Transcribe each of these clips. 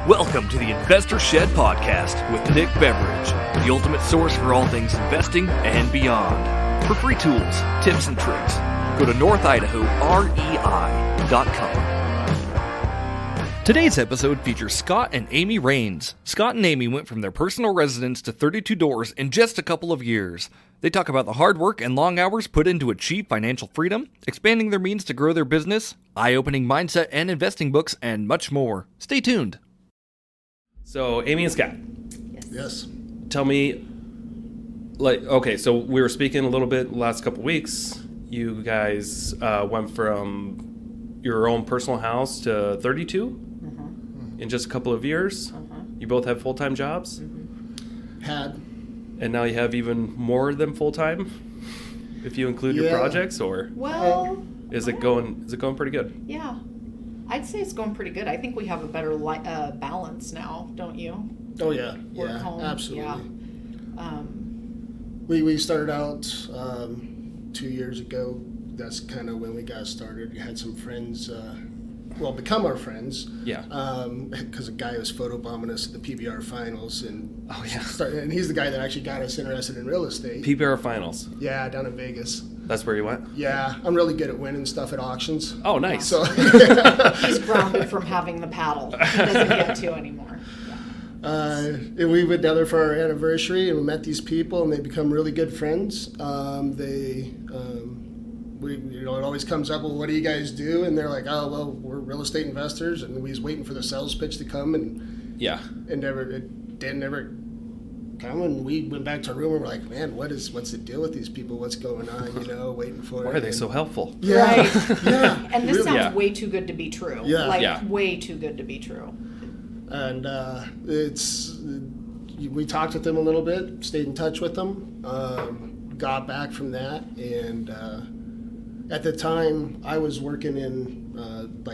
Welcome to the Investor Shed Podcast with Nick Beveridge, the ultimate source for all things investing and beyond. For free tools, tips, and tricks, go to northidaho.rei.com. Today's episode features Scott and Amy Rains. Scott and Amy went from their personal residence to 32 doors in just a couple of years. They talk about the hard work and long hours put in to achieve financial freedom, expanding their means to grow their business, eye-opening mindset and investing books, and much more. Stay tuned. So, Amy and Scott. Yes. Tell me, so we were speaking a little bit the last couple weeks. You guys went from your own personal house to 32 in just a couple of years. You both have full-time jobs? Had. And now you have even more than full-time, if you include your projects, or well, is it going pretty good? Yeah, I'd say it's going pretty good. I think we have a better balance now, don't you? Oh yeah, Work home, absolutely. Yeah. We started out 2 years ago. That's kind of when we got started. We had some friends, become our friends. Yeah. Because a guy was photobombing us at the PBR finals, and and he's the guy that actually got us interested in real estate. PBR finals. Yeah, down in Vegas. That's where you went? Yeah, I'm really good at winning stuff at auctions. Oh, nice. So He's grounded from having the paddle. He doesn't get to anymore. And we went down there for our anniversary, and we met these people, and they become really good friends. It always comes up, well, what do you guys do? And they're like, oh, well, we're real estate investors, and we was waiting for the sales pitch to come, and it didn't ever come. And we went back to our room, and we're like, man, what's the deal with these people? What's going on? Waiting for it. Why are they so helpwe Yeah, Right. yeah. And this really. sounds way too good to be true. Yeah. Way too good to be true. And we talked with them a little bit, stayed in touch with them, got back from that, and at the time I was working in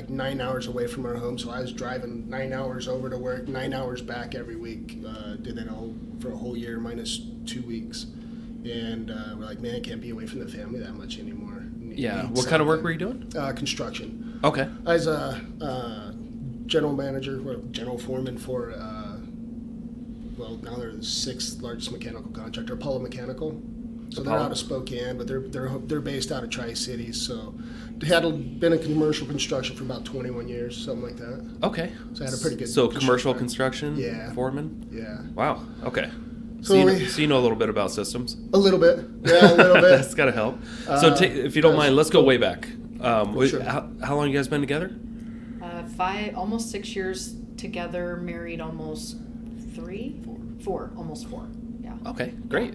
9 hours away from our home, so I was driving 9 hours over to work, 9 hours back every week. Did that all for a whole year minus 2 weeks, and we're like, man, I can't be away from the family that much anymore. What kind of work were you doing? Construction. Okay. I was a general manager, or general foreman for, now they're the sixth largest mechanical contractor, Apollo Mechanical. So they're out of Spokane, but they're based out of Tri-Cities. So they had been in commercial construction for about 21 years, something like that. Okay. So I had a pretty good. So commercial construction. Yeah. Foreman. Yeah. Wow. Okay. So you know a little bit about systems. A little bit. Yeah, a little bit. That's got to help. So if you don't mind, let's go way back. Sure. How long you guys been together? Almost 6 years together, married almost almost four. Yeah. Okay, great.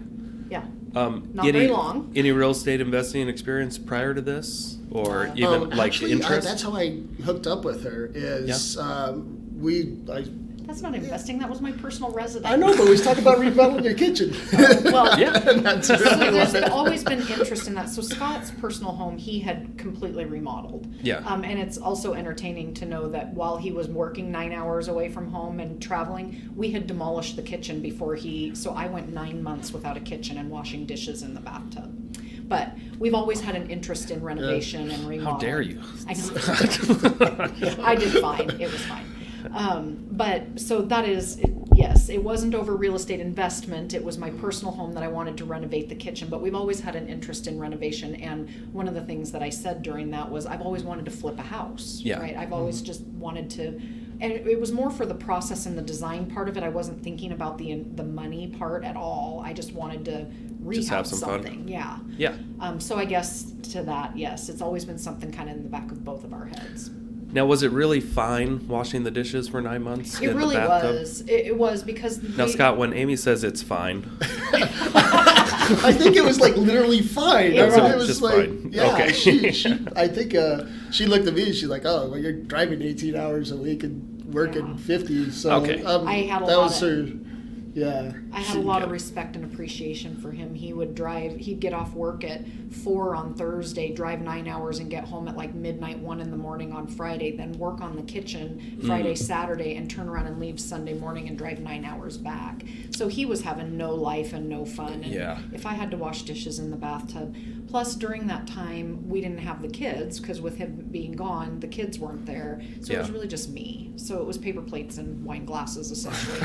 Yeah. Not very long. Any real estate investing experience prior to this, or even interest? That's how I hooked up with her. That's not investing. That was my personal residence. I know, but we was talking about remodeling your kitchen. That's really there's always been interest in that. So Scott's personal home, he had completely remodeled. Yeah. And it's also entertaining to know that while he was working 9 hours away from home and traveling, we had demolished the kitchen before so I went 9 months without a kitchen and washing dishes in the bathtub. But we've always had an interest in renovation and remodeling. How dare you? I know. I did fine. It was fine. But so that is, yes, it wasn't over real estate investment. It was my personal home that I wanted to renovate the kitchen, but we've always had an interest in renovation. And one of the things that I said during that was I've always wanted to flip a house, right? I've always just wanted to, and it was more for the process and the design part of it. I wasn't thinking about the money part at all. I just wanted to rehab something. Fun. Yeah. Yeah. So I guess to that, yes, it's always been something kind of in the back of both of our heads. Now, was it really fine washing the dishes for 9 months? It really was. It was because. Now, Scott, when Amy says it's fine, I think it was literally fine. It was just fine. Yeah. Okay. I think she looked at me and she's like, "Oh, well, you're driving 18 hours a week and working 50." So okay. I had a that lot was of. her. Yeah. I had a lot of respect and appreciation for him. He'd get off work at 4 on Thursday, drive 9 hours and get home at like midnight, 1 in the morning on Friday, then work on the kitchen Friday, Saturday, and turn around and leave Sunday morning and drive 9 hours back. So he was having no life and no fun. And if I had to wash dishes in the bathtub, plus during that time, we didn't have the kids because with him being gone, the kids weren't there. So it was really just me. So it was paper plates and wine glasses, essentially.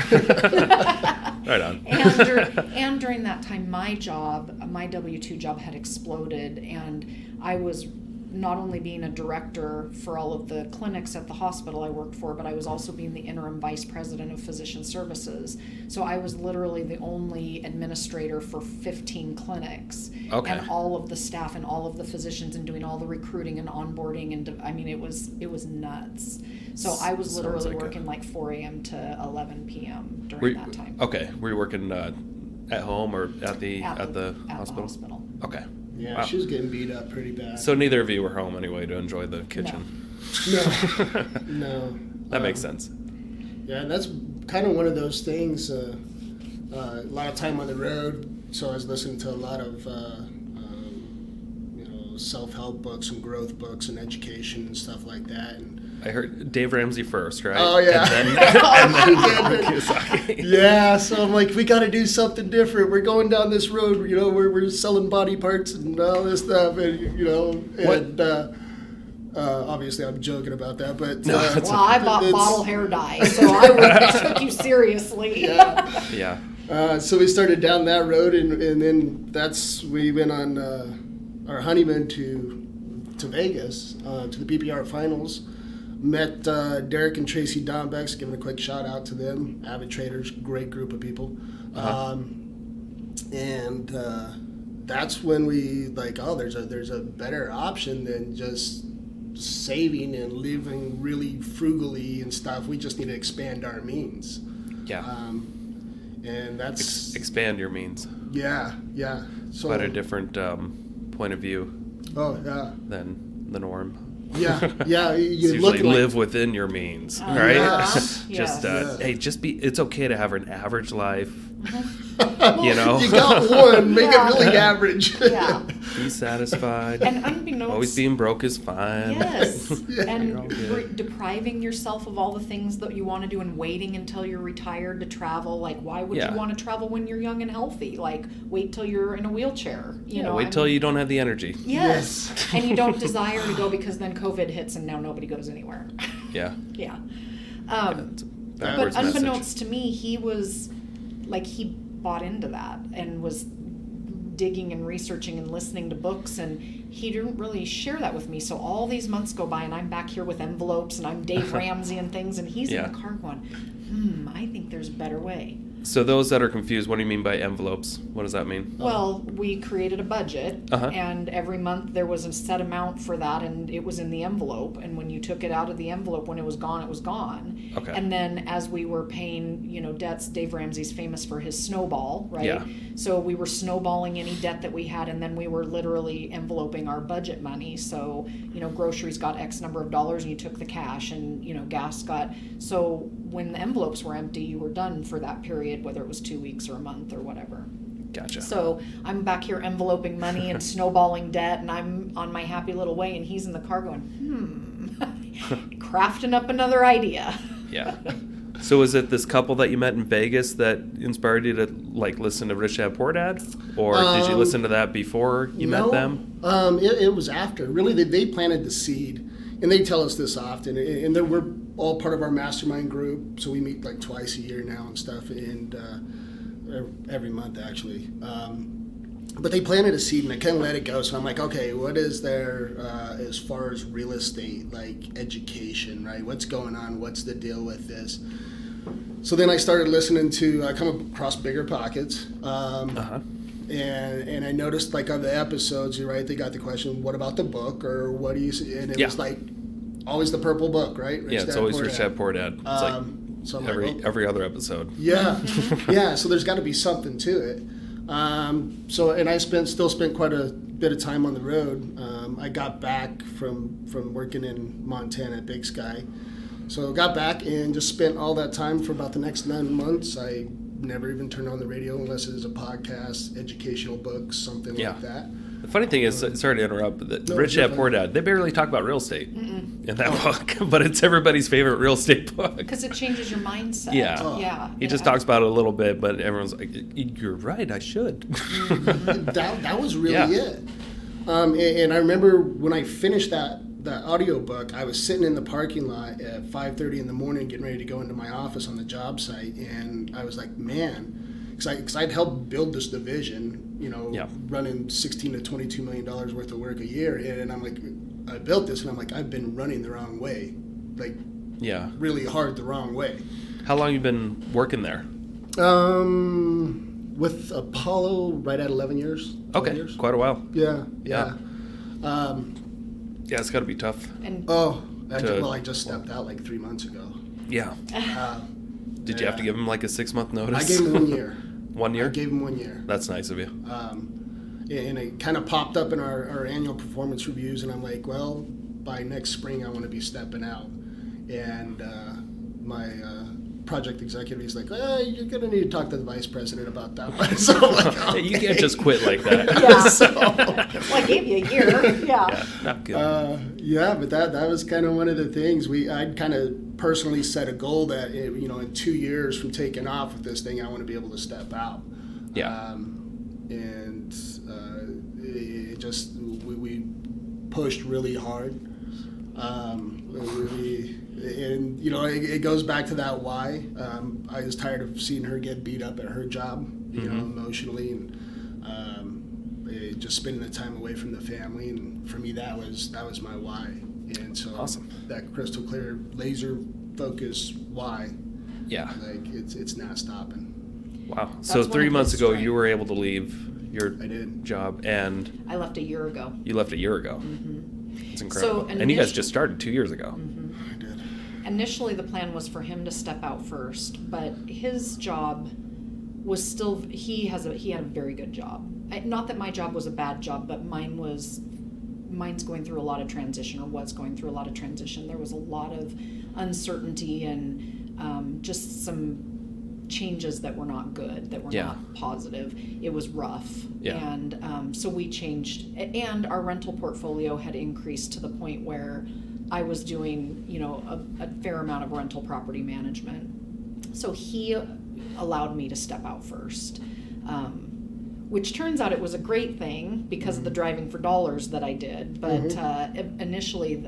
Right on. And during that time, my W-2 job had exploded, and I was not only being a director for all of the clinics at the hospital I worked for, but I was also being the interim vice president of physician services. So I was literally the only administrator for 15 clinics. Okay. And all of the staff and all of the physicians and doing all the recruiting and onboarding. And I mean, it was nuts. So I was literally working like 4 a.m. to 11 p.m. during that time. Okay. Were you working at home or at the hospital? At the hospital. Okay. Yeah, wow. She was getting beat up pretty bad. So neither of you were home anyway to enjoy the kitchen? No. That makes sense. Yeah, and that's kind of one of those things, a lot of time on the road, so I was listening to a lot of self-help books and growth books and education and stuff like that. And I heard Dave Ramsey first, right? Oh, yeah. And then Kiyosaki. Yeah, so I'm like, we got to do something different. We're going down this road, we're selling body parts and all this stuff, and, obviously I'm joking about that, but... well, I bought bottle hair dye, so I took you seriously. Yeah. So we started down that road, and then we went on our honeymoon to Vegas, to the PPR finals. Met Derek and Tracy Dombex, giving a quick shout out to them. Avid traders, great group of people. And that's when we there's a better option than just saving and living really frugally and stuff. We just need to expand our means. Yeah. And that's expand your means. Yeah. So quite a different point of view. Oh yeah. Than the norm. Yeah. You usually live within your means, right? Yes. Hey, it's okay to have an average life. You got one. Make it really average. Yeah. Be satisfied. And unbeknownst, always being broke is fine. Yes. And depriving yourself of all the things that you want to do and waiting until you're retired to travel. Like, why would you want to travel when you're young and healthy? Like, wait till you're in a wheelchair. Wait till you don't have the energy. Yes. And you don't desire to go because then COVID hits and now nobody goes anywhere. Yeah. Yeah. But unbeknownst to me, he was he bought into that and was digging and researching and listening to books, and he didn't really share that with me. So all these months go by and I'm back here with envelopes and I'm Dave Ramsey and things, and he's in the car going, I think there's a better way. So those that are confused, what do you mean by envelopes? What does that mean? Well, we created a budget, and every month there was a set amount for that, and it was in the envelope. And when you took it out of the envelope, when it was gone, it was gone. Okay. And then as we were paying, debts, Dave Ramsey's famous for his snowball, right? Yeah. So we were snowballing any debt that we had, and then we were literally enveloping our budget money. So, groceries got X number of dollars, and you took the cash, and, gas got... So when the envelopes were empty, you were done for that period, whether it was 2 weeks or a month or whatever. Gotcha. So I'm back here enveloping money and snowballing debt, and I'm on my happy little way, and he's in the car going, crafting up another idea. Yeah. So was it this couple that you met in Vegas that inspired you to listen to Rich Dad Poor Dad, or did you listen to that before you met them? It was after. Really, they planted the seed, and they tell us this often, and we're all part of our mastermind group, so we meet twice a year now and stuff, and every month actually. But they planted a seed and I kind of let it go. So I'm like, okay, what is there as far as real estate, education, right? What's going on? What's the deal with this? So then I started listening to, I come across Bigger Pockets. And I noticed on the episodes, right, they got the question, what about the book? Or what do you see? And it was always the purple book, right? Rich Dad, always Rich Dad, Poor Dad. It's so every other episode. Yeah. Yeah, so there's got to be something to it. And I still spent quite a bit of time on the road. I got back from working in Montana at Big Sky. So got back and just spent all that time for about the next 9 months. I never even turn on the radio unless it is a podcast, educational books, something Yeah. like that. The funny thing is, sorry to interrupt, but No, Rich you're Dad fine. Poor Dad, they barely talk about real estate in that book, but it's everybody's favorite real estate book. Because it changes your mindset. Yeah. Yeah. He just talks about it a little bit, but everyone's like, "You're right, I should." That was really Yeah. it. And I remember when I finished that audiobook, I was sitting in the parking lot at 5:30 in the morning getting ready to go into my office on the job site, and I was like, man, because I'd helped build this division, Yeah. running $16 to $22 million worth of work a year, and I'm like, I built this, and I'm like, I've been running the wrong way, like Yeah. really hard the wrong way. How long you been working there? With Apollo, right at 11 years. 12 Okay, years. quite a while. Yeah. Yeah. Yeah, it's got to be tough. And I just stepped out like 3 months ago. Yeah. Did you have to give him like a 6-month notice? I gave him 1 year. 1 year? I gave him 1 year. That's nice of you. And it kind of popped up in our annual performance reviews, and I'm like, well, by next spring I want to be stepping out. And my project executive is like, you're going to need to talk to the vice president about that. So I'm like, Hey, you okay. can't just quit like that. Yeah. Well, I gave you a year. Yeah. Yeah, not good. Yeah, but that was kind of one of the things I'd kind of personally set a goal that in 2 years from taking off with this thing, I want to be able to step out. Yeah. And it just we pushed really hard. It goes back to that why. I was tired of seeing her get beat up at her job, emotionally, and just spending the time away from the family. And for me, that was my why. And so Awesome. that crystal clear, laser focus why, Yeah. like it's not stopping. Wow. That's So one 3 of months his ago, strengths. you were able to leave your I did. job, and I left a year ago. you left a year ago. It's incredible. So and you guys initially- just started 2 years ago. I did. Initially, the plan was for him to step out first, but his job was still. He had a very good job. Not that my job was a bad job, but mine's going through a lot of transition, or was going through a lot of transition. There was a lot of uncertainty and just some changes that were not good, that were Yeah. not positive. It was rough. Yeah. And so we changed, and our rental portfolio had increased to the point where I was doing, a fair amount of rental property management. So he allowed me to step out first, which turns out it was a great thing because of the driving for dollars that I did. But initially,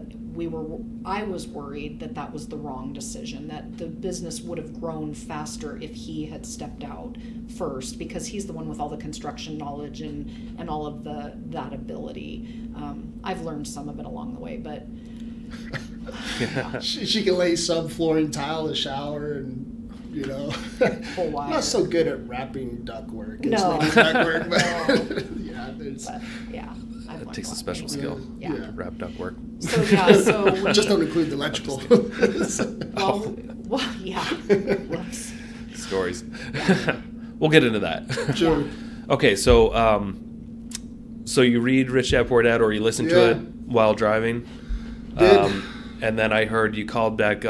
I was worried that was the wrong decision, that the business would have grown faster if he had stepped out first, because he's the one with all the construction knowledge and all of that ability. I've learned some of it along the way, but She can lay subflooring tile, a shower, and Full wire. not so good at wrapping ductwork. No. Insulating ductwork, but yeah, there's but yeah, I've It learned takes a lot. special skill. Yeah. Wrap duct work. So we, just don't include the electrical. well, yeah. Whoops. Stories. We'll get into that. Sure. Okay, so so you read Rich Dad Poor Dad, or you listen to Yeah. it while driving. Did. And then I heard you called back.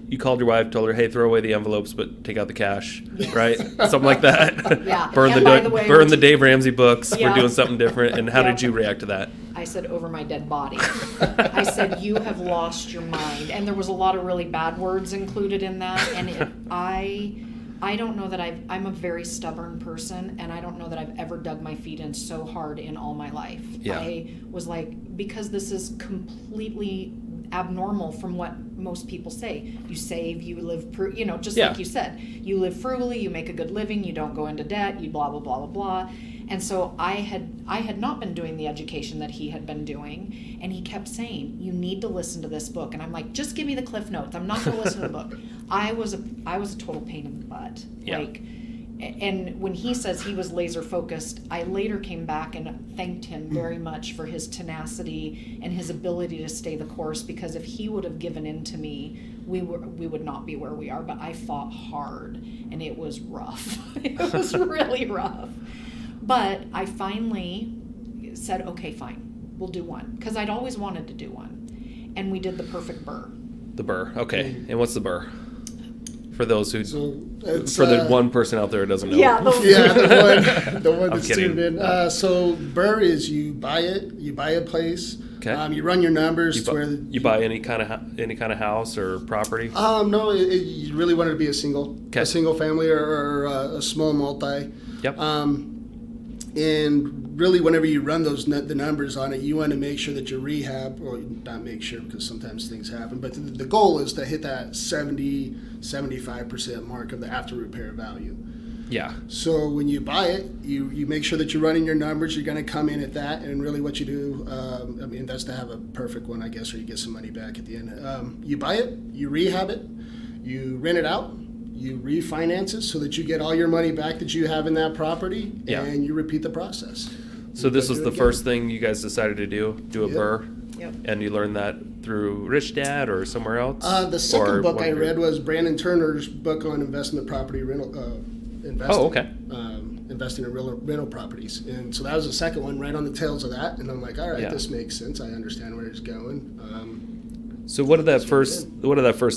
You called your wife, told her, "Hey, throw away the envelopes, but take out the cash." Right? Something like that. Yeah. burn And by the way, burn the Dave Ramsey books. Yeah. We're doing something different. And how Yeah. did you react to that? I said, over my dead body. I said, you have lost your mind. And there was a lot of really bad words included in that. And I don't know that I'm a very stubborn person, and I don't know that I've ever dug my feet in so hard in all my life. Yeah. I was like, because this is completely abnormal from what most people say. You save, you live, just Yeah. like you said, you live frugally, you make a good living, you don't go into debt, you blah, blah, blah, blah, blah. And so I had not been doing the education that he had been doing, and he kept saying, you need to listen to this book. And I'm like, just give me the Cliff Notes. I'm not going to listen to the book. I was a total pain in the butt. Yeah. And when he says he was laser focused, I later came back and thanked him very much for his tenacity and his ability to stay the course, because if he would have given in to me, we would not be where we are. But I fought hard, and it was rough. It was really rough. But I finally said, okay, fine, we'll do one. Because I'd always wanted to do one. And we did the perfect burr. The burr. Okay. And what's the burr? For those who, So it's, for the one person out there who doesn't know. Yeah, the one I'm that's kidding. tuned in. So BRRRR is you buy a place. Okay. You run your numbers to where You buy any kind of house or property. No, you really want it to be a single family or a small multi. Yep. And really, whenever you run the numbers on it, you want to make sure that your rehab, or not make sure because sometimes things happen, but the goal is to hit that 70-75% mark of the after repair value. Yeah. So when you buy it, you make sure that you're running your numbers. You're going to come in at that, and really what you do, that's to have a perfect one, I guess, or you get some money back at the end. You buy it, you rehab it, you rent it out, you refinance it so that you get all your money back that you have in that property, Yeah. and you repeat the process. So this was the first thing you guys decided to do a Yep. BRRRR? Yep. And you learned that through Rich Dad or somewhere else? The second Or book one I of your- read was Brandon Turner's book on investment property rental. Investing. Oh, okay. Investing in rental properties, and so that was the second one, right on the tails of that. And I'm like, all right, Yeah. this makes sense. I understand where it's going. So what did that first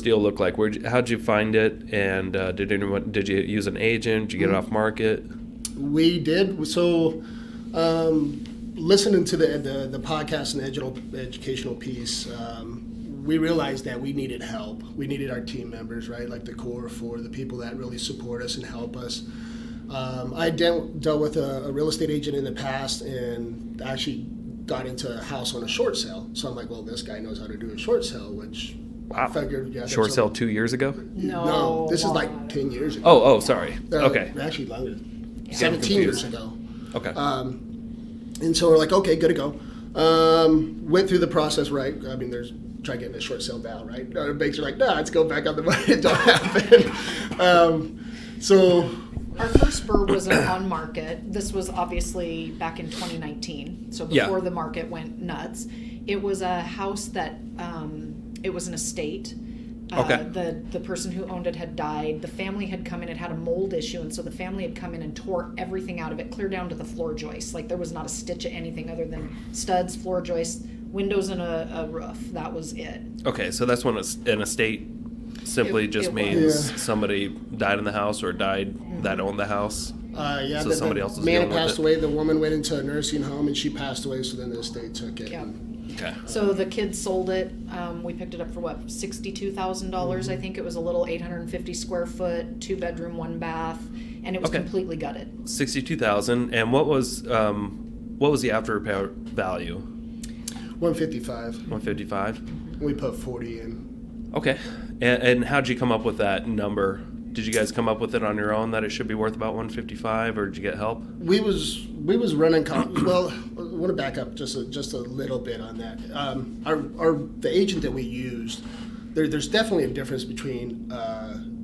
deal look like? How'd you find it? And did you use an agent? Did you get it off market? We did. So, listening to the podcast and the educational piece, we realized that we needed help. We needed our team members, right? Like the core four, the people that really support us and help us. I dealt with a real estate agent in the past and actually got into a house on a short sale. So I'm like, well, this guy knows how to do a short sale, which I figured. Yeah, Short sale 2 years ago? No, this is like 10 years ago. Oh, sorry. Okay. Actually longer. Yeah. 17 years ago. Okay. And so we're like, okay, good to go. Went through the process, right? I mean, try getting a short sale down, right? Other banks are like, nah, let's go back on the money. It don't happen. So Our first BRRRR was on market. This was obviously back in 2019, so Yeah. before the market went nuts. It was a house that, it was an estate. Okay. The person who owned it had died. The family had come in, it had a mold issue, and so the family had come in and tore everything out of it, clear down to the floor joists. Like there was not a stitch of anything other than studs, floor joists, windows, and a roof. That was it. Okay, so that's when an estate simply It- just it means was. somebody died in the house or died that owned the house. yeah, So somebody else is man dealing with passed it. away. The woman went into a nursing home and she passed away. So then the estate took it. Yeah. Okay. So the kids sold it. We picked it up for what, $62,000, I think. It was a little 850 square foot, 2-bedroom, 1-bath, and it was Okay. completely gutted. 62,000. And what was the after repair value? 155. 155. We put 40 in. Okay. And how'd you come up with that number? Did you guys come up with it on your own that it should be worth about 155, or did you get help? We was running. Well, I want to back up just a little bit on that. The agent that we used, there's definitely a difference between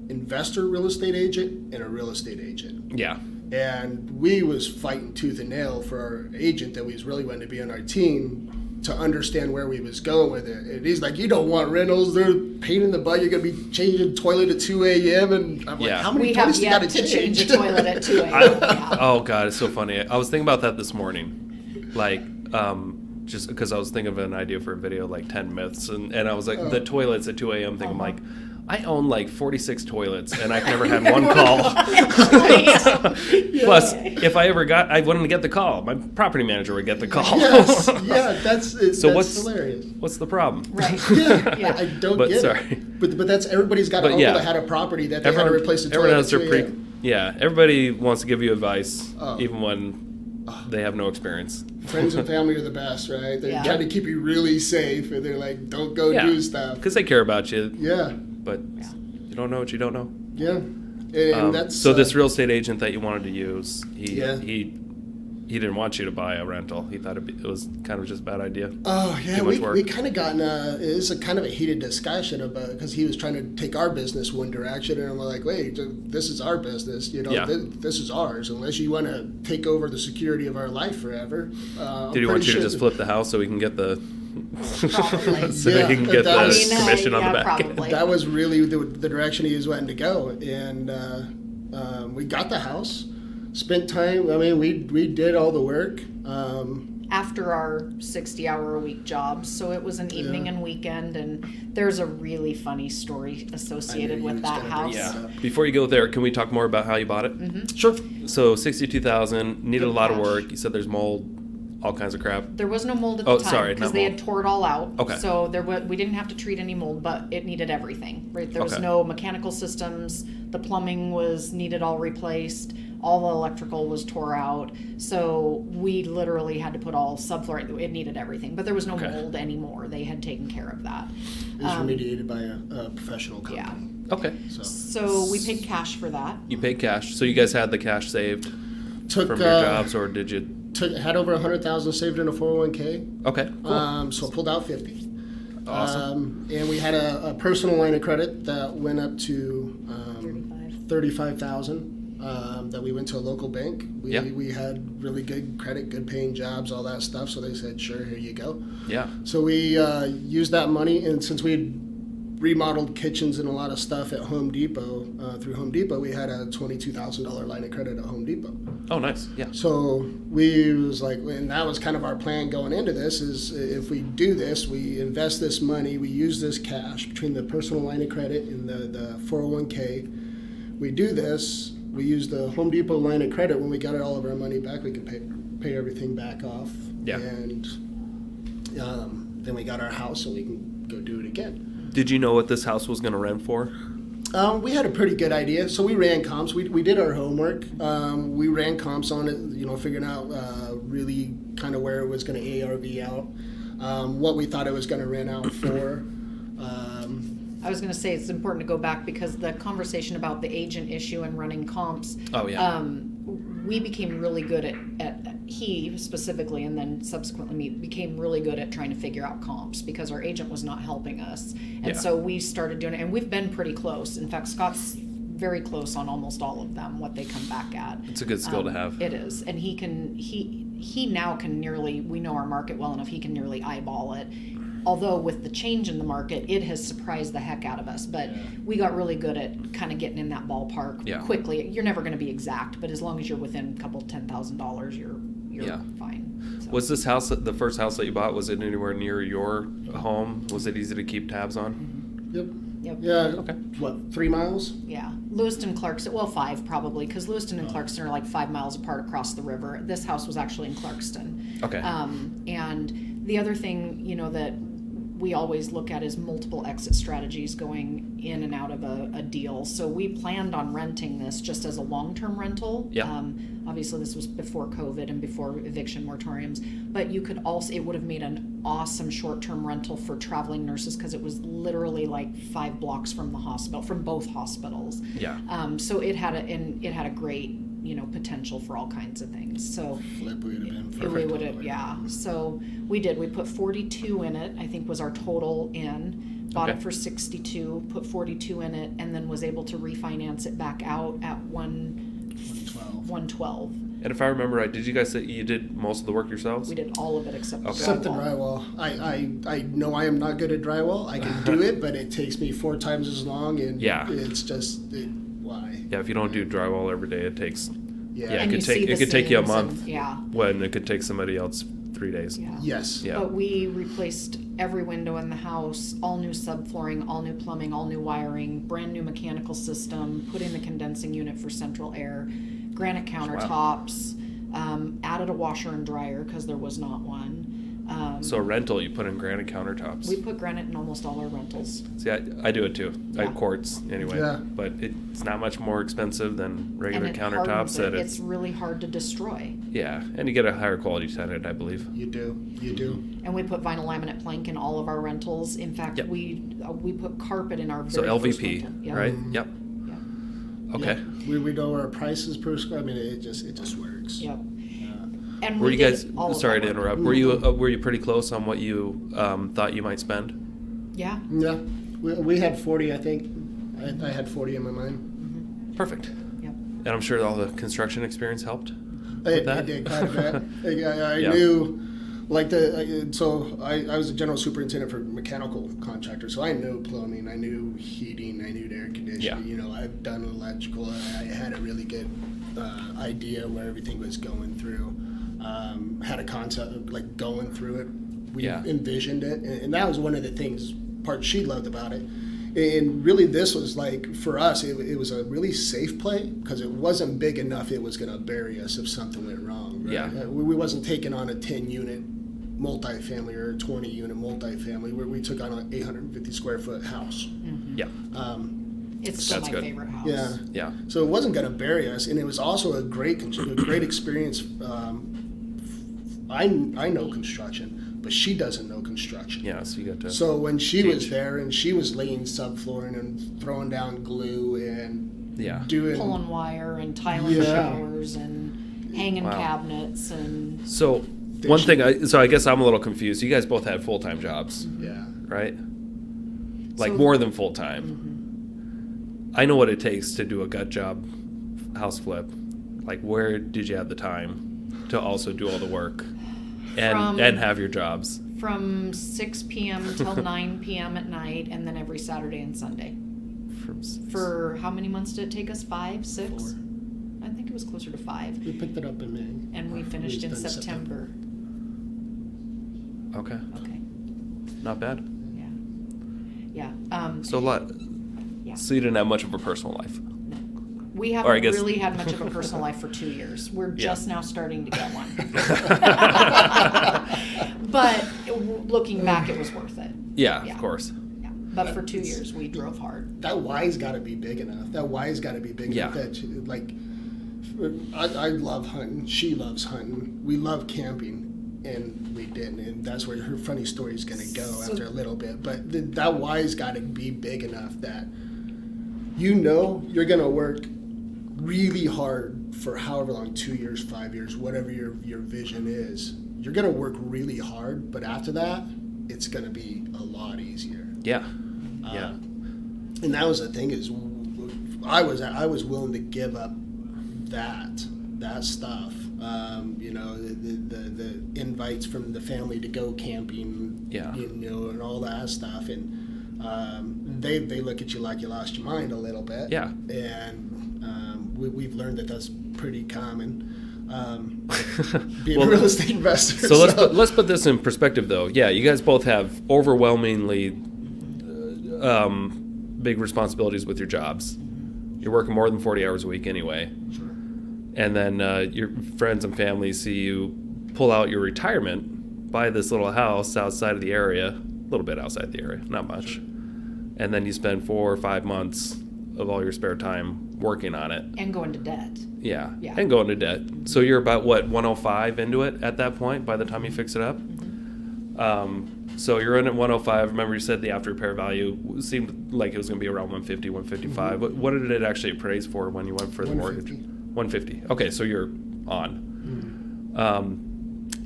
investor real estate agent and a real estate agent. Yeah. And we was fighting tooth and nail for our agent that we was really wanting to be on our team to understand where we was going with it. And he's like, you don't want rentals. They're pain in the butt. You're going to be changing the toilet at 2 a.m. And I'm like, Yeah. how many We have toilets you yet got to change a toilet at 2 a.m. Yeah. Oh God, it's so funny. I was thinking about that this morning, like just because I was thinking of an idea for a video, like 10 myths, and I was like, the toilets at 2 a.m. thing. I'm like, I own like 46 toilets, and I've never had one call. Plus, if I wouldn't get the call. My property manager would get the call. Yes, yeah, that's So that's hilarious. What's the problem? Right. Yeah, Yeah. I don't But get sorry. it. But that's everybody's got an But uncle yeah. that had a property that they had to replace the everyone toilet has at their 2 a.m. Yeah, everybody wants to give you advice, Oh. even when they have no experience. Friends and family are the best, right? They're Yeah. trying to keep you really safe, and they're like, don't go do stuff. because they care about you. Yeah, But you don't know what you don't know. yeah. And that's So this real estate agent that you wanted to use, Yeah. he didn't want you to buy a rental. He thought it was kind of just a bad idea. Oh yeah, Too much we work. kind of got in it was a kind of a heated discussion about because he was trying to take our business one direction, and I'm like, wait, this is our business, you know, Yeah. this is ours. Unless you want to take over the security of our life forever. Did he want you to just flip the house so we can get the Probably. so Yeah, he can get the that was- commission on the back? probably. That was really the direction he was wanting to go, and we got the house. Spent time. I mean, we did all the work. after our 60-hour-a-week jobs, so it was an evening and weekend, and there's a really funny story associated with that house. Yeah. Before you go there, can we talk more about how you bought it? Mm-hmm. Sure. So $62,000, needed Good a lot of cash. work. You said there's mold, all kinds of crap. There was no mold at the time because not they mold. had tore it all out. Okay. So we didn't have to treat any mold, but it needed everything. Right? There was Okay. no mechanical systems. The plumbing was needed all replaced. All the electrical was tore out. So we literally had to put all subfloor. It needed everything, but there was no Okay. mold anymore. They had taken care of that. It was remediated by a professional company. Yeah. Okay. So we paid cash for that. You paid cash. So you guys had the cash saved Took from your jobs, or did you? had over 100,000 saved in a 401k. Okay. Cool. So I pulled out 50. Awesome. And we had a personal line of credit that went up to 35,000. That we went to a local bank. We had really good credit, good paying jobs, all that stuff. So they said, sure, here you go. Yeah. So we used that money, and since we had remodeled kitchens and a lot of stuff at Home Depot, through Home Depot, we had a $22,000 line of credit at Home Depot. Oh, nice. Yeah. So we was like, and that was kind of our plan going into this, is if we do this, we invest this money, we use this cash between the personal line of credit and the 401k. We do this, we use the Home Depot line of credit. When we got all of our money back, we could pay everything back off. Yeah. And then we got our house, and we can go do it again. Did you know what this house was going to rent for? We had a pretty good idea. So we ran comps. We did our homework. We ran comps on it, figuring out really kind of where it was going to ARV out, what we thought it was going to rent out for. I was going to say it's important to go back because the conversation about the agent issue and running comps. Oh, yeah. We became really good at he specifically, and then subsequently me, became really good at trying to figure out comps because our agent was not helping us. And so we started doing it, and we've been pretty close. In fact, Scott's very close on almost all of them, what they come back at. It's a good skill to have. It is. And he now can nearly, we know our market well enough, he can nearly eyeball it. Although with the change in the market, it has surprised the heck out of us. But we got really good at kind of getting in that ballpark quickly. You're never going to be exact, but as long as you're within a couple $10,000, you're fine. So. Was this house, the first house that you bought, was it anywhere near your home? Was it easy to keep tabs on? Yep. Yep. Yeah. Okay. What, 3 miles? Yeah. Lewiston, Clarkston, well, 5 probably, because Lewiston and Clarkston are like 5 miles apart across the river. This house was actually in Clarkston. Okay. And the other thing, that we always look at is multiple exit strategies going in and out of a deal. So we planned on renting this just as a long-term rental. Yeah. Obviously, this was before COVID and before eviction moratoriums. But you could also, it would have made an awesome short-term rental for traveling nurses because it was literally like 5 blocks from the hospital, from both hospitals. Yeah. So it had a great, potential for all kinds of things. So Flip would have been we perfect. would have, yeah. So we did. We put 42 in it. I think was our total in. Bought Okay. it for 62. Put 42 in it, and then was able to refinance it back out at 112. And if I remember right, did you guys say you did most of the work yourselves? We did all of it except Okay. Except the drywall. drywall. I know I am not good at drywall. I can do it, but it takes me 4 times as long, and it's just why. Yeah, if you don't do drywall every day, it takes. Yeah. Yeah, And it you could see the take you a seams month. and- yeah. When it could take somebody else 3 days. Yeah. Yes. Yeah. But we replaced every window in the house, all new subflooring, all new plumbing, all new wiring, brand new mechanical system, put in the condensing unit for central air, granite countertops, added a washer and dryer because there was not one. So a rental, you put in granite countertops. We put granite in almost all our rentals. See, I do it too. I Yeah. have quartz anyway. Yeah. But it's not much more expensive than regular And it countertops. hardens it. That It's really hard to destroy. yeah, and you get a higher quality tenant, I believe. You do. You do. And we put vinyl laminate plank in all of our rentals. In fact, Yep. we put carpet in our very So first LVP, rental. Yep. right? Yep. Yep. Okay. We know our prices per square. I mean, it just works. Yep. And Were we you did guys? all of Sorry that to work. interrupt. Were you pretty close on what you thought you might spend? Yeah. Yeah. We had 40. I think I had 40 in my mind. Perfect. Yep. And I'm sure all the construction experience helped. It that? did quite a bit. I Yeah. knew, so I was a general superintendent for mechanical contractors, so I knew plumbing, I knew heating, I knew air conditioning. Yeah. I've done electrical. I had a really good idea where everything was going through. had a concept of like going through it. We Yeah. envisioned it, and that was one of the parts she loved about it. And really, this was like, for us, it was a really safe play because it wasn't big enough it was going to bury us if something went wrong. Right? Yeah. We wasn't taking on a 10-unit multifamily or a 20-unit multifamily. We took on an 850 square foot house. Yeah. It's still That's my good. favorite house. Yeah. Yeah. So it wasn't going to bury us, and it was also a great experience. I know construction, but she doesn't know construction. Yeah. So you got to. So when she was teach. there and she was laying subflooring and throwing down glue and Yeah. doing Pulling wire and tiling Yeah. showers and hanging Wow. cabinets and So one thing, I guess I'm a little confused. You guys both had full-time jobs, yeah. right? Like So- more than full-time. I know what it takes to do a gut job house flip. Like, where did you have the time to also do all the work and have your jobs? from 6 p.m. till 9 p.m. at night, and then every Saturday and Sunday. For how many months did it take us? 5, 6? 4. I think it was closer to 5. We picked it up in May. And we finished in done September. Okay, Okay. not bad. Yeah. So a lot. Yeah. So you didn't have much of a personal life. We Or I haven't guess- really had much of a personal life for 2 years. We're just now starting to get one. But looking back, it was worth it. Yeah, Yeah. of course. Yeah. But for 2 years, we drove hard. That Y's got to be big enough. That Y's got to be big enough Yeah. that, like, I love hunting. She loves hunting. We love camping, and we didn't. And that's where her funny story is going to go So- after a little bit. But that Y's got to be big enough that you're going to work really hard for however long, 2 years, 5 years, whatever your vision is. You're going to work really hard, but after that, it's going to be a lot easier. Yeah. Yeah. And that was the thing is, I was willing to give up that stuff. The invites from the family to go camping, Yeah. and all that stuff, and they look at you like you lost your mind a little bit. Yeah. And we've learned that that's pretty common. Being Well, a real estate investor. So let's put this in perspective, though. Yeah, you guys both have overwhelmingly big responsibilities with your jobs. You're working more than 40 hours a week anyway. Sure. And then your friends and family see you pull out your retirement, buy this little house outside of the area, a little bit outside the area, not much. Sure. And then you spend 4 or 5 months of all your spare time working on it. And go into debt. Yeah. Yeah. And go into debt. So you're about, 105 into it at that point by the time you fix it up? So you're in at 105. Remember you said the after repair value seemed like it was going to be around 150, 155. What did it actually appraise for when you went for the mortgage? 150. Okay, so you're on.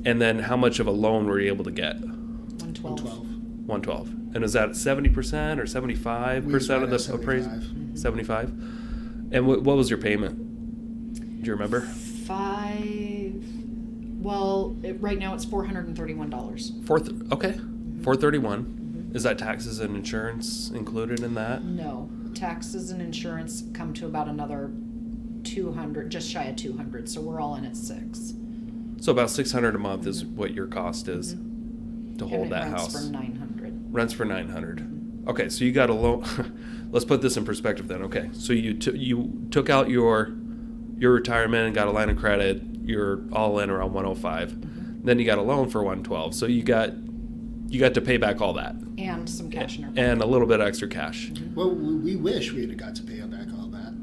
And then how much of a loan were you able to get? 112. 112. 112. And is that 70% or 75% of the 75. appraisal? 75. And what was your payment? Do you remember? 5. Well, right now it's $431. Okay, 431. Is that taxes and insurance included in that? No, taxes and insurance come to about another 200, just shy of 200. So we're all in at 6. So about $600 a month is what your cost is to hold And it that rents house. for $900. Rents for $900. Okay, so you got a loan. Let's put this in perspective then. Okay, so you took out your retirement and got a line of credit. You're all in around 105. Then you got a loan for 112. So you got to pay back all that And some cash in our and a little bit of extra cash. Well, we wish we'd have got to pay back all that.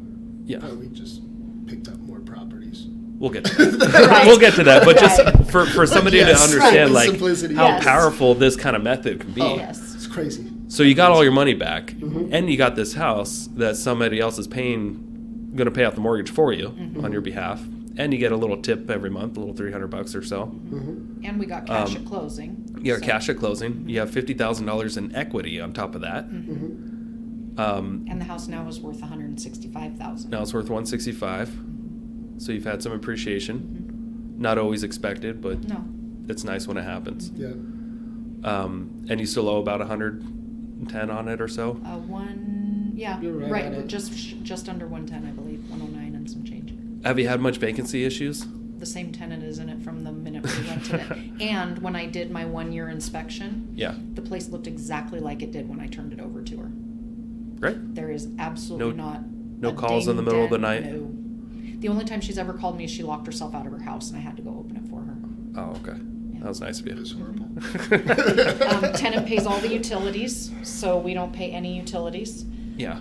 Yeah, But we just picked up more properties. we'll get to that. We'll get to that. But just Right. for somebody Yes, to understand right, like simplicity. how Yes. powerful this kind of method can be. Oh, Yes. it's crazy. So you got all your money back, and you got this house that somebody else is going to pay out the mortgage for you on your behalf, and you get a little tip every month, a little $300 or so. And we got cash at closing. You got so- cash at closing. You have $50,000 in equity on top of that. And the house now is worth $165,000. Now it's worth $165. So you've had some appreciation. Not always expected, but No. it's nice when it happens. Yeah. And you still owe about 110 on it or so. Yeah, You're right at it. just under 110, I believe, 109 and some change. Have you had much vacancy issues? the same tenant is in it from the minute we rented it. And when I did my 1-year inspection, Yeah. the place looked exactly like it did when I turned it over to her. Great. There is absolutely No calls in the middle of the night? No. The only time she's ever called me is she locked herself out of her house and I had to go open it for her. Oh, okay. Yeah. That was nice of you. It was horrible. Tenant pays all the utilities, so we don't pay any utilities. Yeah.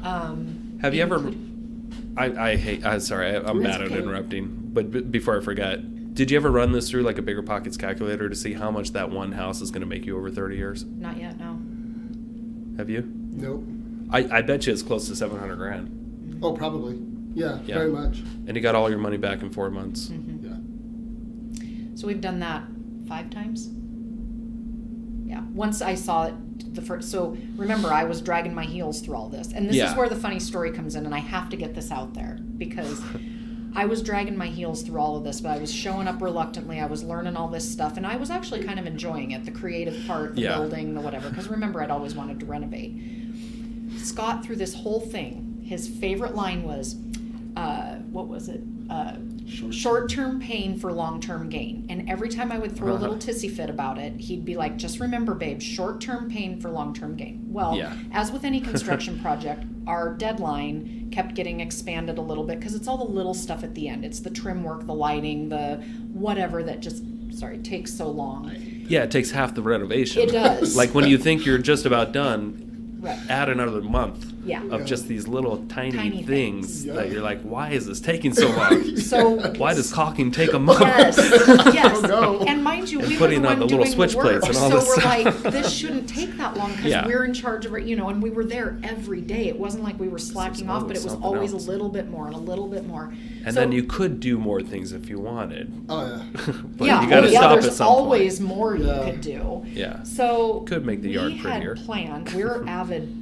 Have you ever? Sorry, I'm That's bad at okay. interrupting. But before I forget, did you ever run this through like a Bigger Pockets calculator to see how much that one house is going to make you over 30 years? Not yet, no. Have you? Nope. I bet you it's close to $700,000, Oh, probably. Yeah, Yeah. very much. and you got all your money back in 4 months. Yeah. So we've done that 5 times. Yeah. Once I saw it the first. So remember, I was dragging my heels through all this, and this Yeah. is where the funny story comes in, and I have to get this out there because I was dragging my heels through all of this, but I was showing up reluctantly. I was learning all this stuff, and I was actually kind of enjoying it, the creative part, the Yeah. building, the whatever. Because remember, I'd always wanted to renovate. Scott, through this whole thing, his favorite line was, what was it? Short-term pain for long-term gain. And every time I would throw a little tissy fit about it, he'd be like, just remember, babe, short-term pain for long-term gain. Well, Yeah. as with any construction project, our deadline kept getting expanded a little bit because it's all the little stuff at the end. It's the trim work, the lighting, the whatever that just, takes so long. Yeah, it takes half the renovation. It does. Like when you think you're just about done, Right. add another month Yeah. of just these little tiny Tiny things things. that you're like, why is this taking so long? So Why does caulking take a month? Yes, yes. Oh, no. And mind you, And we were putting the on one the little doing switch the work, plates and all so this we're stuff. like, this shouldn't take that long because Yeah. we're in charge of it, and we were there every day. It wasn't like we were slacking off, but always it was something always else. a little bit more and a little bit more. And So- then you could do more things if you wanted. Oh, yeah. But yeah, you got to stop there's at some always point. more you Yeah. could do. Yeah. So Could make the yard we prettier. had planned. We're avid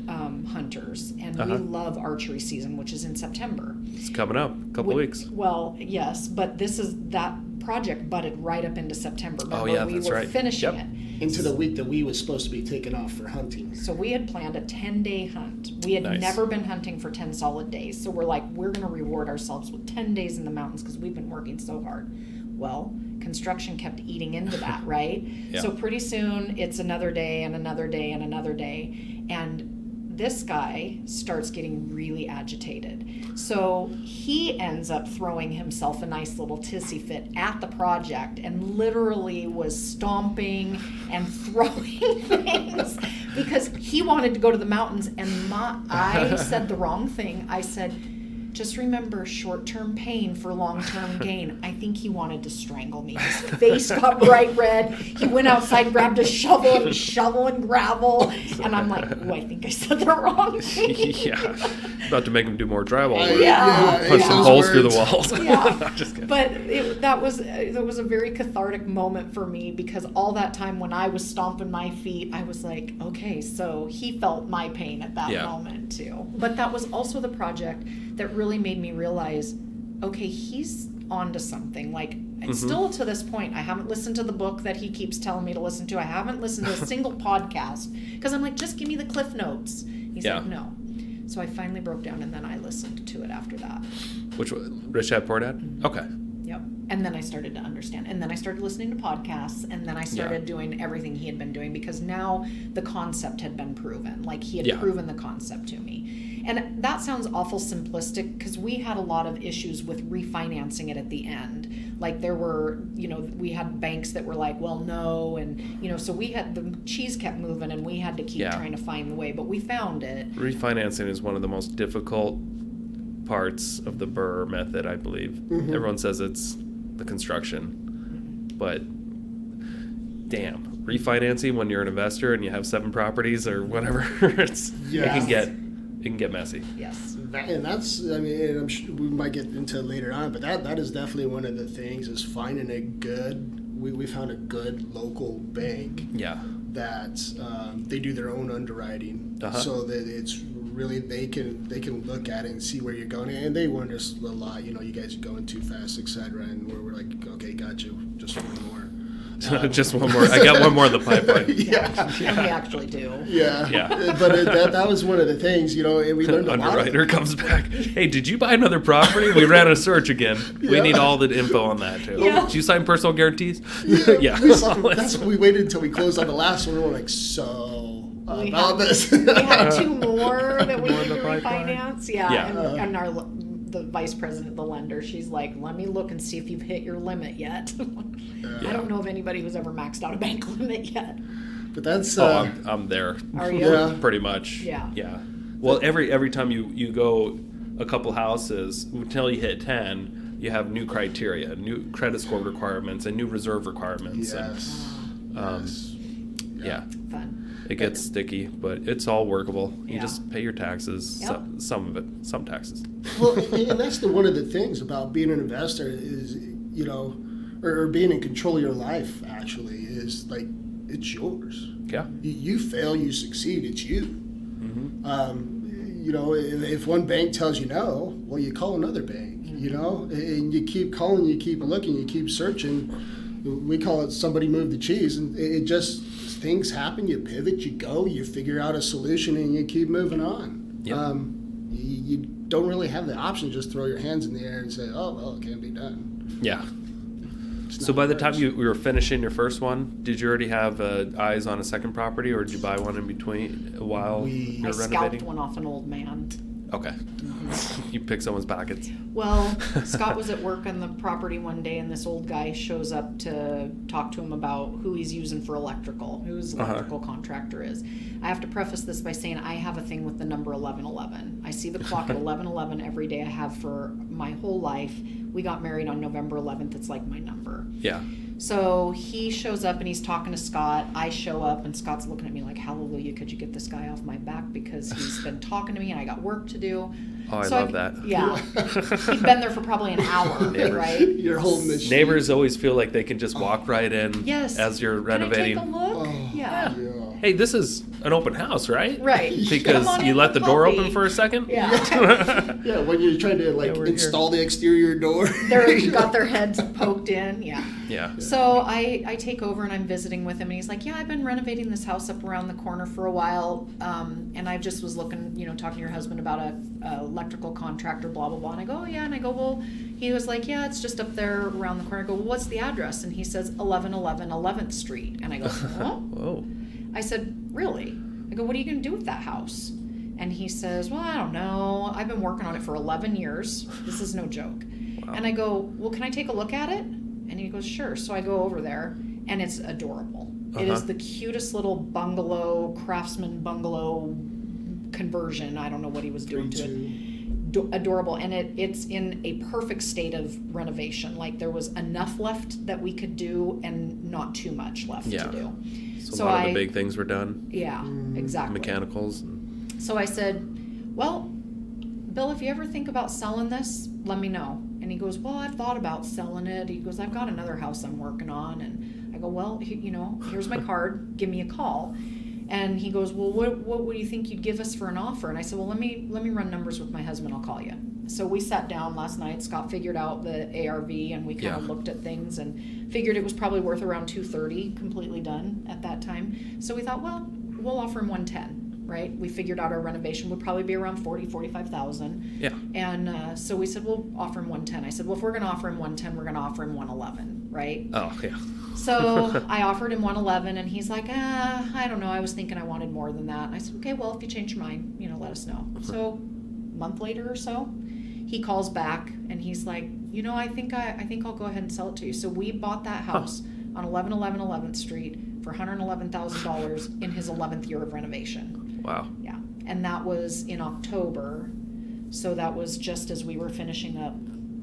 hunters, and Uh-huh. we love archery season, which is in September. It's coming up, a couple weeks. Well, yes, but that project butted right up into September. Remember, yeah, we that's were right. finishing Yep. it. Into the week that we was supposed to be taken off for hunting. So we had planned a 10-day hunt. We had Nice. never been hunting for 10 solid days. So we're like, we're going to reward ourselves with 10 days in the mountains because we've been working so hard. Well, construction kept eating into that, right? Yeah. So pretty soon it's another day and another day and another day. And this guy starts getting really agitated. So he ends up throwing himself a nice little tissy fit at the project and literally was stomping and throwing things because he wanted to go to the mountains. And I said the wrong thing. I said, just remember short-term pain for long-term gain. I think he wanted to strangle me. His face got bright red. He went outside, grabbed a shovel and shoveling gravel. And I'm like, oh, I think I said the wrong thing. Yeah. About to make him do more drywall work. Yeah. Punch some those holes through the words. walls. Yeah. I'm just kidding. But it was a very cathartic moment for me because all that time when I was stomping my feet, I was like, okay, so he felt my pain at that Yeah. moment too. But that was also the project that really made me realize, okay, he's onto something. Like, and still to this point, I haven't listened to the book that he keeps telling me to listen to. I haven't listened to a single podcast because I'm like, just give me the cliff notes. He's Yeah. like, no. So I finally broke down and then I listened to it after that. Which one? Rich Dad Poor Dad? Okay. Yep. And then I started to understand. And then I started listening to podcasts. And then I started doing everything he had been doing because now the concept had been proven. Like he had Yeah. proven the concept to me. And that sounds awful simplistic because we had a lot of issues with refinancing it at the end. Like there were, we had banks that were like, well, no. And, so we had, the cheese kept moving and we had to keep trying to find the way. But we found it. Refinancing is one of the most difficult parts of the Burr method, I believe. Everyone says it's the construction, but damn, refinancing when you're an investor and you have 7 properties or whatever, it can get messy. Yes. And that's, and I'm sure we might get into it later on, but that is definitely one of the things is finding we found a good local bank Yeah. that they do their own underwriting, so that it's really they can look at it and see where you're going, and they warned us a lot. You guys are going too fast, etc. And we're like, okay, got you, just one more. Just one more. I got one more in the pipeline. Yeah. And we actually do. Yeah. Yeah. But that was one of the things, and we learned a lot. Underwriter comes back. Hey, did you buy another property? We ran a search again. We need all the info on that too. Yeah. Did you sign personal guarantees? Yeah. We waited until we closed on the last one. We were like, so We about had- this. We had 2 more that we More need in to the pipeline? refinance. Yeah. Yeah. And the vice president, the lender, she's like, let me look and see if you've hit your limit yet. I don't know of anybody who's ever maxed out a bank limit yet. But that's I'm there. Are you? Yeah. Pretty much. Yeah. Yeah. Well, every time you go a couple houses, until you hit 10, you have new criteria, new credit score requirements, and new reserve requirements. yes. And, yeah. Fun. It gets sticky, but it's all workable. You Yeah. just pay your taxes, Yep. some of it, some taxes. Well, and that's one of the things about being an investor is, or being in control of your life, actually, is like, it's yours. Yeah. You fail, you succeed, it's you. Mm-hmm. If one bank tells you no, well, you call another bank, and you keep calling, you keep looking, you keep searching. We call it somebody moved the cheese, and it just, things happen, you pivot, you go, you figure out a solution, and you keep moving on. Yep. You don't really have the option to just throw your hands in the air and say, oh, well, it can't be done. Yeah. It's So not by the works. time you were finishing your first one, did you already have eyes on a second property, or did you buy one in between while We- you I were scalped renovating? one off an old man. Okay. You pick someone's pockets. Well, Scott was at work on the property one day, and this old guy shows up to talk to him about who he's using for electrical, who his electrical contractor is. I have to preface this by saying I have a thing with the number 1111. I see the clock at 1111 every day. I have for my whole life. We got married on November 11th. It's like my number. Yeah. So he shows up and he's talking to Scott. I show up and Scott's looking at me like, hallelujah, could you get this guy off my back? Because he's been talking to me and I got work to do. Oh, I So love that. Yeah. He'd been there for probably an hour, Neighbors. right? You're holding the sheet. Neighbors always feel like they can just walk right in Yes. as you're renovating. Can I take a look? Oh, Yeah. Yeah. Hey, this is an open house, right? Right. Because Come on you in let for the door coffee. open for a second? Yeah. Yeah, when you're trying to Yeah, we're install the exterior door. They're got their heads poked in. Yeah. Yeah. So I take over and I'm visiting with him, and he's like, yeah, I've been renovating this house up around the corner for a while, and I just was looking, talking to your husband about a electrical contractor, blah, blah, blah. And I go, oh, yeah. And I go, well, he was like, yeah, it's just up there around the corner. I go, well, what's the address? And he says 1111 11th Street. And I go, oh. Whoa. I said, really? I go, what are you going to do with that house? And he says, well, I don't know. I've been working on it for 11 years. This is no joke. Wow. And I go, well, can I take a look at it? And he goes, sure. So I go over there, and it's adorable. It is the cutest little bungalow, craftsman bungalow conversion. I don't know what he was doing to it. Adorable. And it's in a perfect state of renovation. Like there was enough left that we could do and not too much left Yeah. to do. So a lot of the big things were done. Yeah, exactly. Mechanicals. So I said, well, Bill, if you ever think about selling this, let me know. And he goes, well, I've thought about selling it. He goes, I've got another house I'm working on. And I go, well, here's my card. Give me a call. And he goes, well, what would you think you'd give us for an offer? And I said, well, let me run numbers with my husband. I'll call you. So we sat down last night. Scott figured out the ARV, and we kind of looked at things and figured it was probably worth around $230, completely done at that time. So we thought, well, we'll offer him 110. Right? We figured out our renovation would probably be around 40, 45,000. Yeah. And so we said, we'll offer him 110. I said, well, if we're going to offer him 110, we're going to offer him 111, right? Oh, yeah. So I offered him 111, and he's like, I don't know. I was thinking I wanted more than that. And I said, okay, well, if you change your mind, let us know. So a month later or so, he calls back, and he's like, I think I'll go ahead and sell it to you. So we bought that house on 1111 11th Street for $111,000 in his 11th year of renovation. Wow. Yeah, and that was in October, so that was just as we were finishing up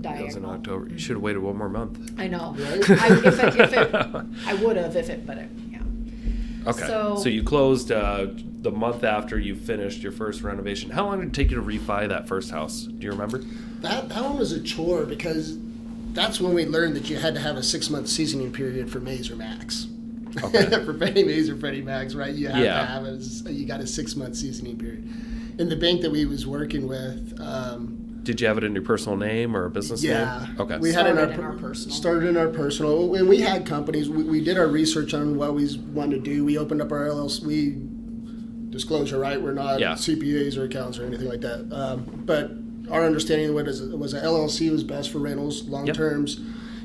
That was in Diagonal. October. You should have waited one more month. I know. Right? I would have yeah. Okay. So you closed the month after you finished your first renovation. How long did it take you to refi that first house? Do you remember? That one was a chore because that's when we learned that you had to have a 6-month seasoning period for Mays or Max. Okay. For Fannie Mays or Freddie Macs, right? You have Yeah. to have you got a 6-month seasoning period. And the bank that we was working with, Did you have it in your personal name or a business Yeah. name? Okay. We had it Started in our personal. Started in our personal. And we had companies. We did our research on what we wanted to do. We opened up our LLC. Disclosure, right? We're not CPAs or accountants or anything like that. But our understanding of what was an LLC was best for rentals, long terms.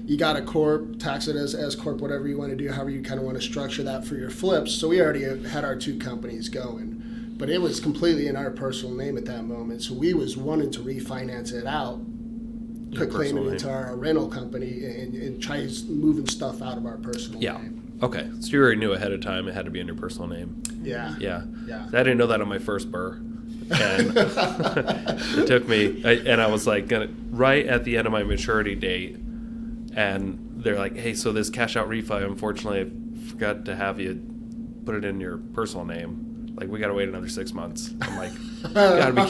You got a corp, tax it as corp, whatever you want to do, however you kind of want to structure that for your flips. So we already had our 2 companies going. But it was completely in our personal name at that moment. So we was wanting to refinance it out, put claim it into our rental company, and try moving stuff out of our personal name. Okay. So you already knew ahead of time it had to be in your personal name. Yeah. I didn't know that on my first burr. And it took me, I was like, right at the end of my maturity date, and they're like, hey, so this cash out refi, unfortunately, I forgot to have you put it in your personal name. Like, we got to wait another 6 months. I'm like, you got to be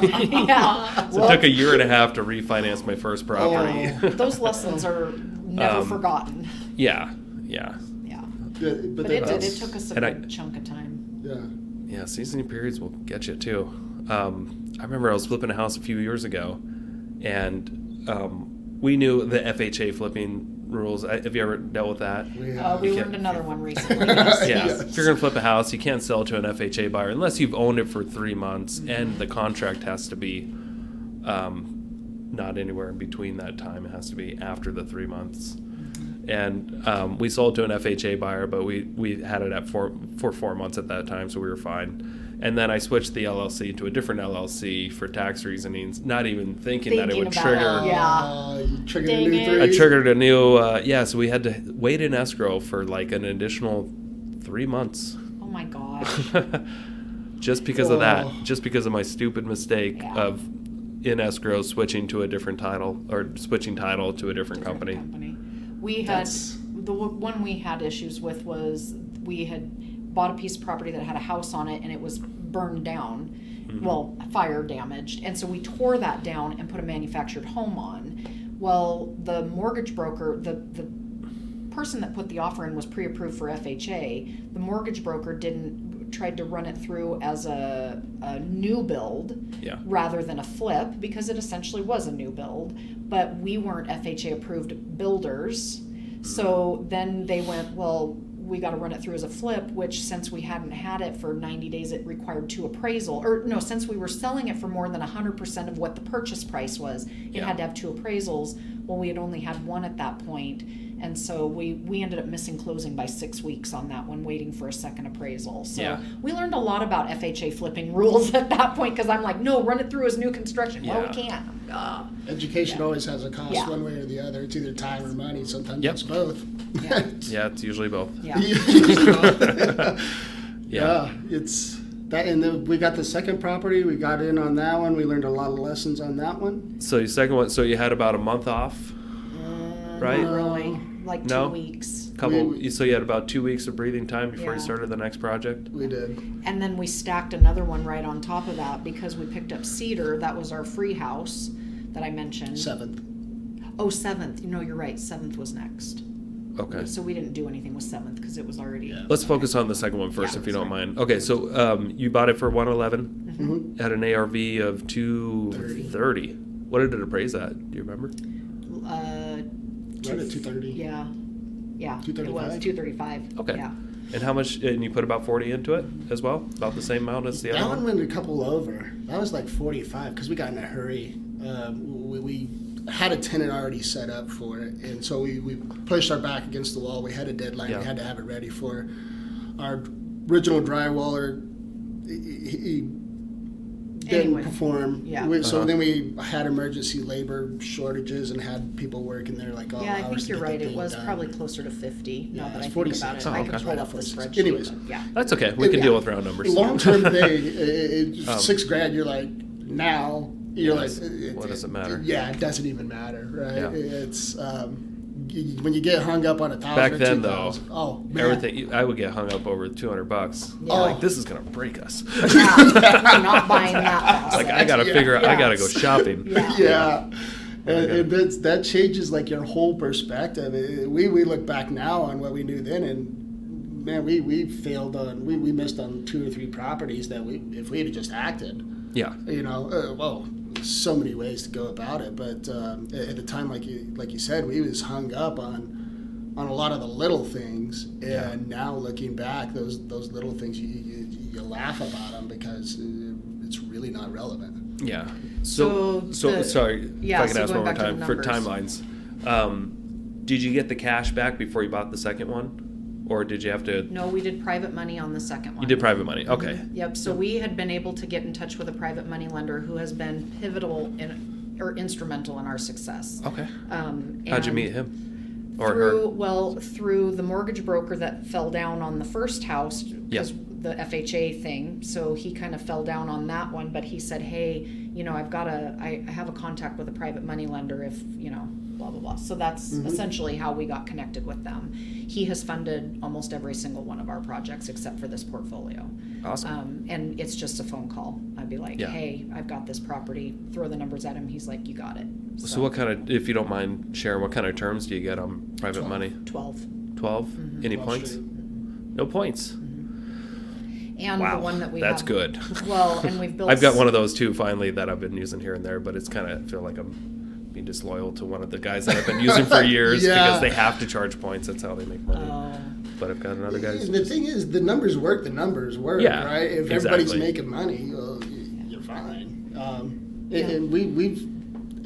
kidding me. Yeah. So it took a year and a half to refinance my first property. Those lessons are never forgotten. Yeah. But it took us a good chunk of time. Yeah. Yeah, seasoning periods will get you too. I remember I was flipping a house a few years ago, and we knew the FHA flipping rules. Have you ever dealt with that? We learned another one recently. Yes. If you're going to flip a house, you can't sell it to an FHA buyer unless you've owned it for 3 months, and the contract has to be not anywhere in between that time. It has to be after the 3 months. And we sold to an FHA buyer, but we had it for 4 months at that time, so we were fine. And then I switched the LLC to a different LLC for tax reasonings, not even thinking that it would trigger. You triggered Dang a new it. 3. I triggered a new, so we had to wait in escrow for like an additional 3 months. Oh my gosh. Just because of that, just because of my stupid mistake Yeah. of in escrow switching to a different title or switching title to a different company. We had, the one we had issues with was we had bought a piece of property that had a house on it and it was burned down. Well, fire damaged. And so we tore that down and put a manufactured home on. Well, the mortgage broker, the person that put the offer in was pre-approved for FHA. The mortgage broker tried to run it through as a new build rather than a flip, because it essentially was a new build. But we weren't FHA approved builders. So then they went, well, we got to run it through as a flip, which since we hadn't had it for 90 days, it required 2 appraisals. Or no, since we were selling it for more than 100% of what the purchase price was, it had to have 2 appraisals. Well, we had only had 1 at that point. And so we ended up missing closing by 6 weeks on that one, waiting for a second appraisal. So we learned a lot about FHA flipping rules at that point, because I'm like, no, run it through as new construction. Well, we can't. Education always has a cost one way or the other. It's either time or money. Sometimes it's both. Yeah, it's usually both. It's that, and then we got the second property. We got in on that one. We learned a lot of lessons on that one. So your second one, so you had about a month off, right? Not really, like 2 weeks. So you had about 2 weeks of breathing time before you started the next project? We did. And then we stacked another one right on top of that because we picked up Cedar. That was our free house that I mentioned. 7th. Oh, 7th. No, you're right. 7th was next. Okay. So we didn't do anything with 7th because it was already. Let's focus on the second one first, if you don't mind. Okay, so you bought it for $111 at an ARV of $230. What did it appraise at? Do you remember? Right at 230. Yeah. Yeah. 235? It was 235. Okay. Yeah. And how much? And you put about 40 into it as well, about the same amount as the That other one one. went a couple over. That was like 45 because we got in a hurry. We had a tenant already set up for it, and so we pushed our back against the wall. We had a deadline. We had to have it ready for our original drywaller. He didn't perform. Yeah. So then we had emergency labor shortages and had people working there like all Yeah, I hours think to you're get the right. It thing was done. probably closer to 50 now that I it's think 46. about it. Oh, I okay. can pull up the 46. spreadsheet. Anyways. but yeah. That's okay. We can deal with round numbers. Long-term thing, $6,000, you're like, now, you're like... What does it matter? Yeah, it doesn't even matter, right? Yeah. It's... when you get hung up on $1,000 Back or then, $2,000, though, oh man, everything I would get hung up over $200. Yeah. Like, this is gonna break us. I'm not buying that house. Like, I gotta figure. I gotta go shopping. Yeah. And that changes like your whole perspective. We look back now on what we knew then, and man, we failed on we missed on 2 or 3 properties that if we had just acted, Yeah. so many ways to go about it. But at the time, like you said, we was hung up on a lot of the little things. And now looking back, those little things, you laugh about them because it's really not relevant. Yeah. So sorry, yeah, if I could so ask going one more back to time the for numbers. timelines. Did you get the cash back before you bought the second one? Or did you have to? No, we did private money on the second one. You did private money. Okay. Yep. So we had been able to get in touch with a private money lender who has been pivotal or instrumental in our success. Okay. How'd you and meet him? Or through, her? Well, through the mortgage broker that fell down on the first house, because the FHA thing. So he kind of fell down on that one, but he said, hey, I have a contact with a private money lender if, blah, blah, blah. So that's essentially how we got connected with them. He has funded almost every single one of our projects except for this portfolio. Awesome. And it's just a phone call. I'd be like, hey, I've got this property. Throw the numbers at him. He's like, you got it. So what kind of, if you don't mind sharing, what kind of terms do you get on private money? 12. 12? Any 12 points? straight. No points. And Wow, the one that we that's have, good. Well, and we've built. I've got one of those too, finally, that I've been using here and there, but it's kind of, I feel like I'm being disloyal to one of the guys that I've been using for years because they have to charge points. That's how they make money. Oh. But I've got another guy. And the thing is, the numbers work. The numbers work, Yeah, right? If everybody's exactly. making money, well, you're fine. And we've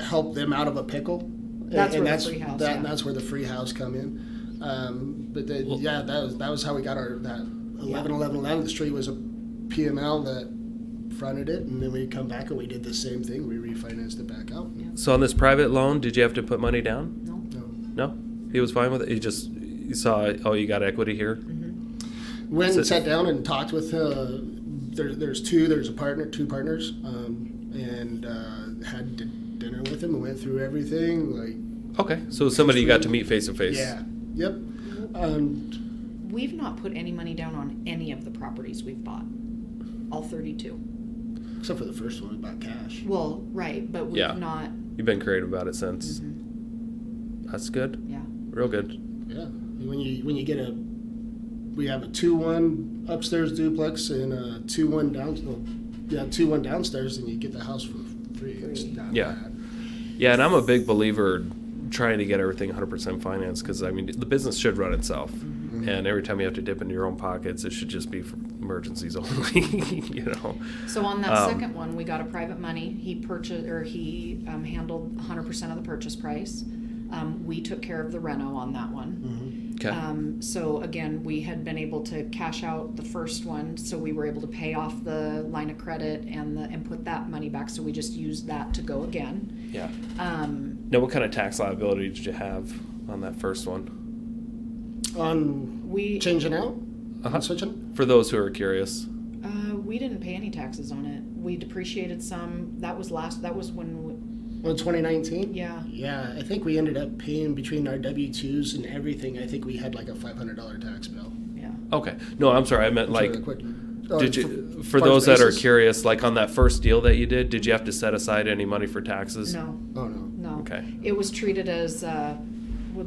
helped them out of a pickle. That's and where the free house, and that's where the free house come in. But that was how we got that 1111. The street was a PML that fronted it, and then we come back and we did the same thing. We refinanced it back out. So on this private loan, did you have to put money down? No. No? He was fine with it? You saw, oh, you got equity here? Went So- and sat down and talked with there's a partner, two partners, and had dinner with him and went through everything. Okay, so somebody you got to meet face to face. Yeah. Yep. We've not put any money down on any of the properties we've bought. All 32. Except for the first one about cash. Well, right, but we've Yeah. not. You've been creative about it since. That's good. Yeah. Real good. Yeah. When you get we have a 2-1 upstairs duplex and a 2-1 downstairs, and you get the house for free. It's not Yeah. bad. Yeah, and I'm a big believer trying to get everything 100% financed because, I mean, the business should run itself. And every time you have to dip into your own pockets, it should just be for emergencies only, So on that second one, we got a private money. He handled 100% of the purchase price. We took care of the reno on that one. Okay. So again, we had been able to cash out the first one, so we were able to pay off the line of credit and put that money back. So we just used that to go again. Yeah. Now, what kind of tax liability did you have on that first one? On changing out? Switching? For those who are curious. We didn't pay any taxes on it. We depreciated some. That was when. On 2019? Yeah. Yeah, I think we ended up paying between our W-2s and everything. I think we had like a $500 tax bill. Yeah. Okay. No, I'm sorry. I meant like, did for you, for those that are basis? curious, like on that first deal that you did you have to set aside any money for taxes? No. Oh, no. No. Okay. It was treated as,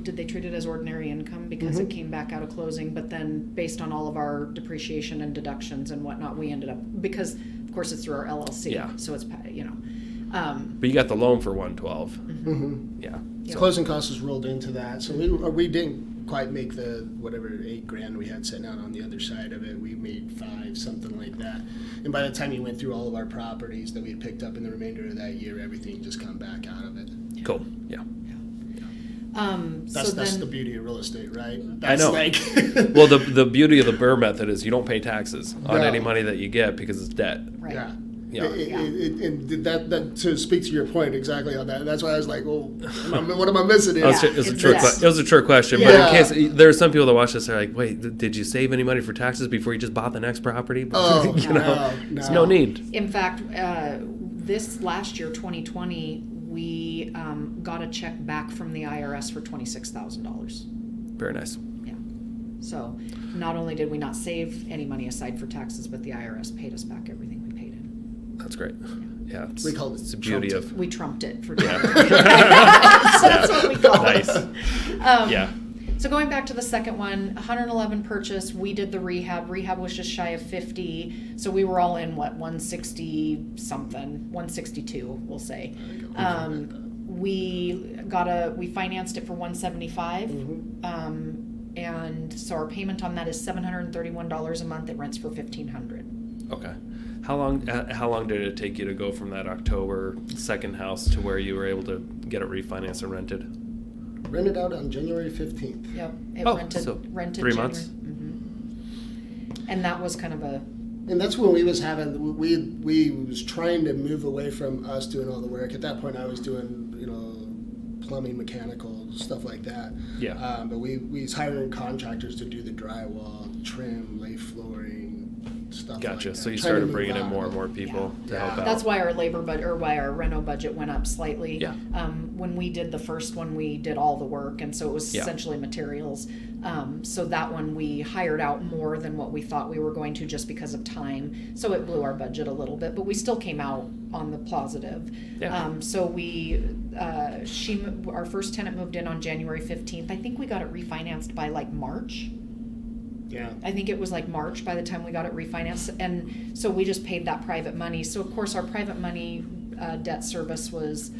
did they treat it as ordinary income because it came back out of closing, but then based on all of our depreciation and deductions and whatnot, we ended up, because of course it's through our LLC. Yeah. So it's, But you got the loan for 112. Mm-hmm. Yeah. Yeah. Closing costs was rolled into that, so we didn't quite make the whatever $8,000 we had sitting out on the other side of it. We made $5,000, something like that. And by the time you went through all of our properties that we picked up in the remainder of that year, everything just come back out of it. Cool. Yeah. That's then, the beauty of real estate, right? I know. Like Well, the beauty of the Burr method is you don't pay taxes on No. any money that you get because it's debt. right. Yeah. Yeah. And that to speak to your point exactly on that. That's why I was like, well, what am I missing here? It was it's it was a trick question, Yeah. but in case there are some people that watch this, they're like, "Wait, did you save any money for taxes before you just bought the next property?" Oh, no. There's no need. In fact, this last year, 2020, we got a check back from the IRS for $26,000. Very nice. Yeah. So not only did we not save any money aside for taxes, but the IRS paid us back everything we paid in. That's great. Yeah, We call it it's the beauty trumped. of We trumped it for Yeah. That's what we call Nice. it. Yeah. So going back to the second one, 111 purchase, we did the rehab. Rehab was just shy of 50. So we were all in, 160 something, 162, we'll say. We financed it for 175. And so our payment on that is $731 a month. It rents for $1,500. Okay. How long did it take you to go from that October second house to where you were able to get it refinanced and rented? Rented out on January 15th. Yep. It rented 3 months. And that was kind of a. And that's when we was trying to move away from us doing all the work. At that point, I was doing, plumbing, mechanical, stuff like that. Yeah. But we was hiring contractors to do the drywall, trim, lay flooring, stuff Gotcha. like that. So you Trying to started move bringing in on. more and more people to help out. That's why our labor budget, or why our reno budget went up slightly. Yeah. When we did the first one, we did all the work, and so it was essentially materials. So that one we hired out more than what we thought we were going to, just because of time. So it blew our budget a little bit, but we still came out on the positive. Yeah. So our first tenant moved in on January 15th. I think we got it refinanced by like March. Yeah. I think it was like March by the time we got it refinanced, and so we just paid that private money. So of course our private money debt service was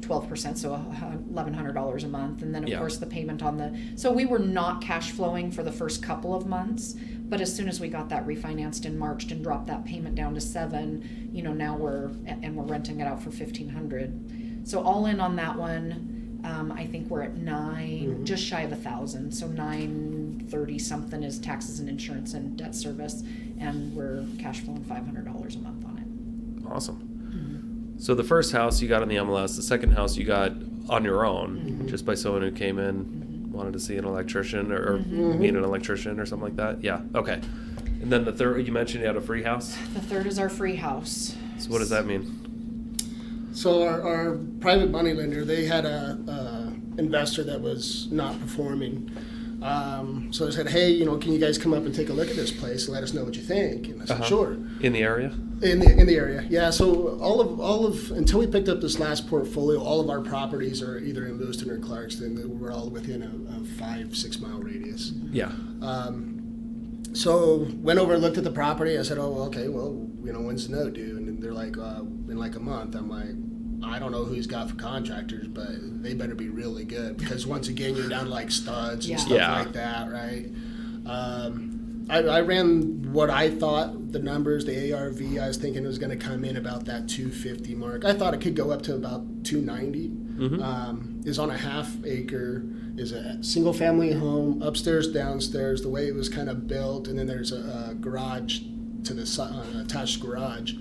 12%, so $1,100 a month, and then of course the payment on the. So we were not cash flowing for the first couple of months, but as soon as we got that refinanced in March and dropped that payment down to $7, now we're renting it out for $1,500. So all in on that one. I think we're at just shy of 1,000. So $930 something is taxes and insurance and debt service, and we're cash flowing $500 a month on it. Awesome. So the first house you got on the MLS, the second house you got on your own, just by someone who came in, wanted to see an electrician or meet an electrician or something like that. Yeah. Okay. And then the third, you mentioned you had a free house. The third is our free house. So what does that mean? So our private money lender, they had a investor that was not performing. So I said, hey, can you guys come up and take a look at this place and let us know what you think? And I said, sure. In the area? In the area, yeah. So all of until we picked up this last portfolio, all of our properties are either in Lewiston or Clarkston. We're all within a 5-6 mile radius. Yeah. So went over and looked at the property. I said, okay, well, when's the note due? And they're like, in like a month. I'm like, I don't know who he's got for contractors, but they better be really good, because once again, you're down to like studs and stuff like that, right? I ran what I thought the numbers, the ARV, I was thinking it was going to come in about that 250 mark. I thought it could go up to about 290. Is on a half acre, is a single family home, upstairs, downstairs, the way it was kind of built, and then there's a garage to the side, attached garage.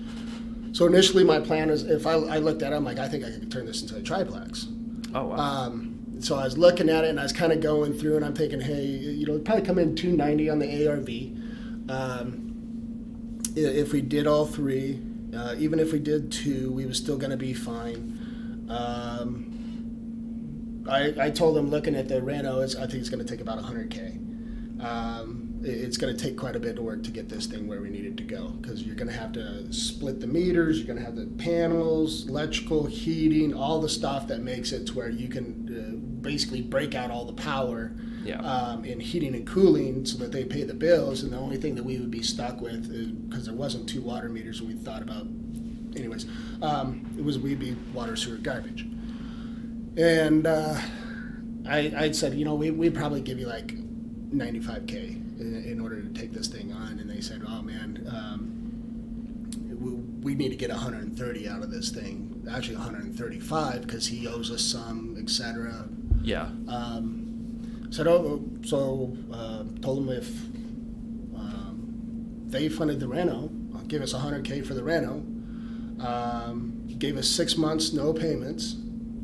So initially my plan is, if I looked at it, I'm like, I think I could turn this into a triplex. Oh, wow. So I was looking at it and I was kind of going through, and I'm thinking, hey, it'd probably come in 290 on the ARV. If we did all three, even if we did two, we was still going to be fine. I told them, looking at the reno, I think it's going to take about $100K. It's going to take quite a bit of work to get this thing where we need it to go, because you're going to have to split the meters, you're going to have the panels, electrical, heating, all the stuff that makes it to where you can basically break out all the power in heating and cooling, so that they pay the bills. And the only thing that we would be stuck with, because there wasn't 2 water meters, and we thought about, anyways, it was we'd be water, sewer, garbage. And I said, we'd probably give you like $95K in order to take this thing on. And they said, oh man, we need to get 130 out of this thing, actually 135, because he owes us some, etc. Yeah. Told them if they funded the reno, give us 100K for the reno, gave us 6 months no payments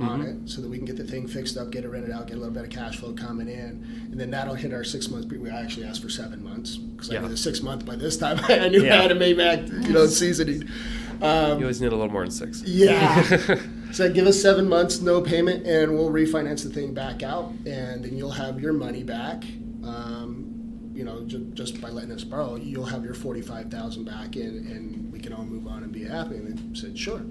on it, so that we can get the thing fixed up, get it rented out, get a little bit of cash flow coming in, and then that'll hit our 6 months. We actually asked for 7 months, because I knew the 6 month by this time. I knew I had a Mayback, seasoning. You always need a little more than 6. Yeah. So give us 7 months, no payment, and we'll refinance the thing back out, and then you'll have your money back. Just by letting us borrow, you'll have your $45,000 back in, and we can all move on and be happy. And they said, sure.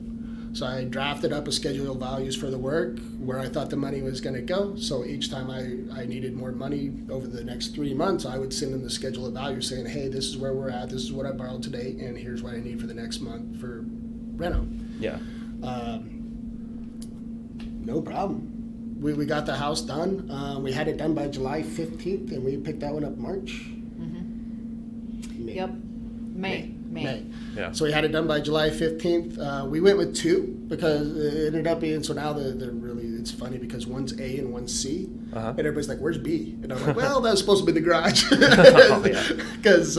So I drafted up a schedule of values for the work, where I thought the money was going to go. So each time I needed more money over the next 3 months, I would send them the schedule of values saying, hey, this is where we're at, this is what I borrowed today, and here's what I need for the next month for reno. Yeah. No problem. We got the house done. We had it done by July 15th, and we picked that one up March. May. Yep. May. Yeah. So we had it done by July 15th. We went with 2 because it ended up being, so now they're really, it's funny because one's A and one's C. And everybody's like, where's B? And I'm like, well, that's supposed to be the garage. Because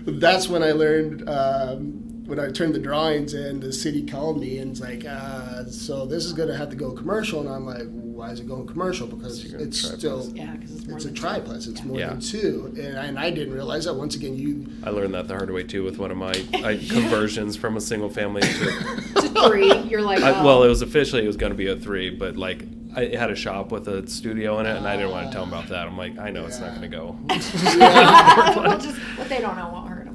that's when I learned, when I turned the drawings in, the city called me and it's like, so this is going to have to go commercial. And I'm like, why is it going commercial? Because it's still, it's a triplex. It's more than 2. And I didn't realize that. Once again, I learned that the hard way too with one of my conversions from a single family to 3. You're like, well, it was going to be a 3, but like I had a shop with a studio in it, and I didn't want to tell them about that. I'm like, I know it's not going to go. What they don't know won't hurt them.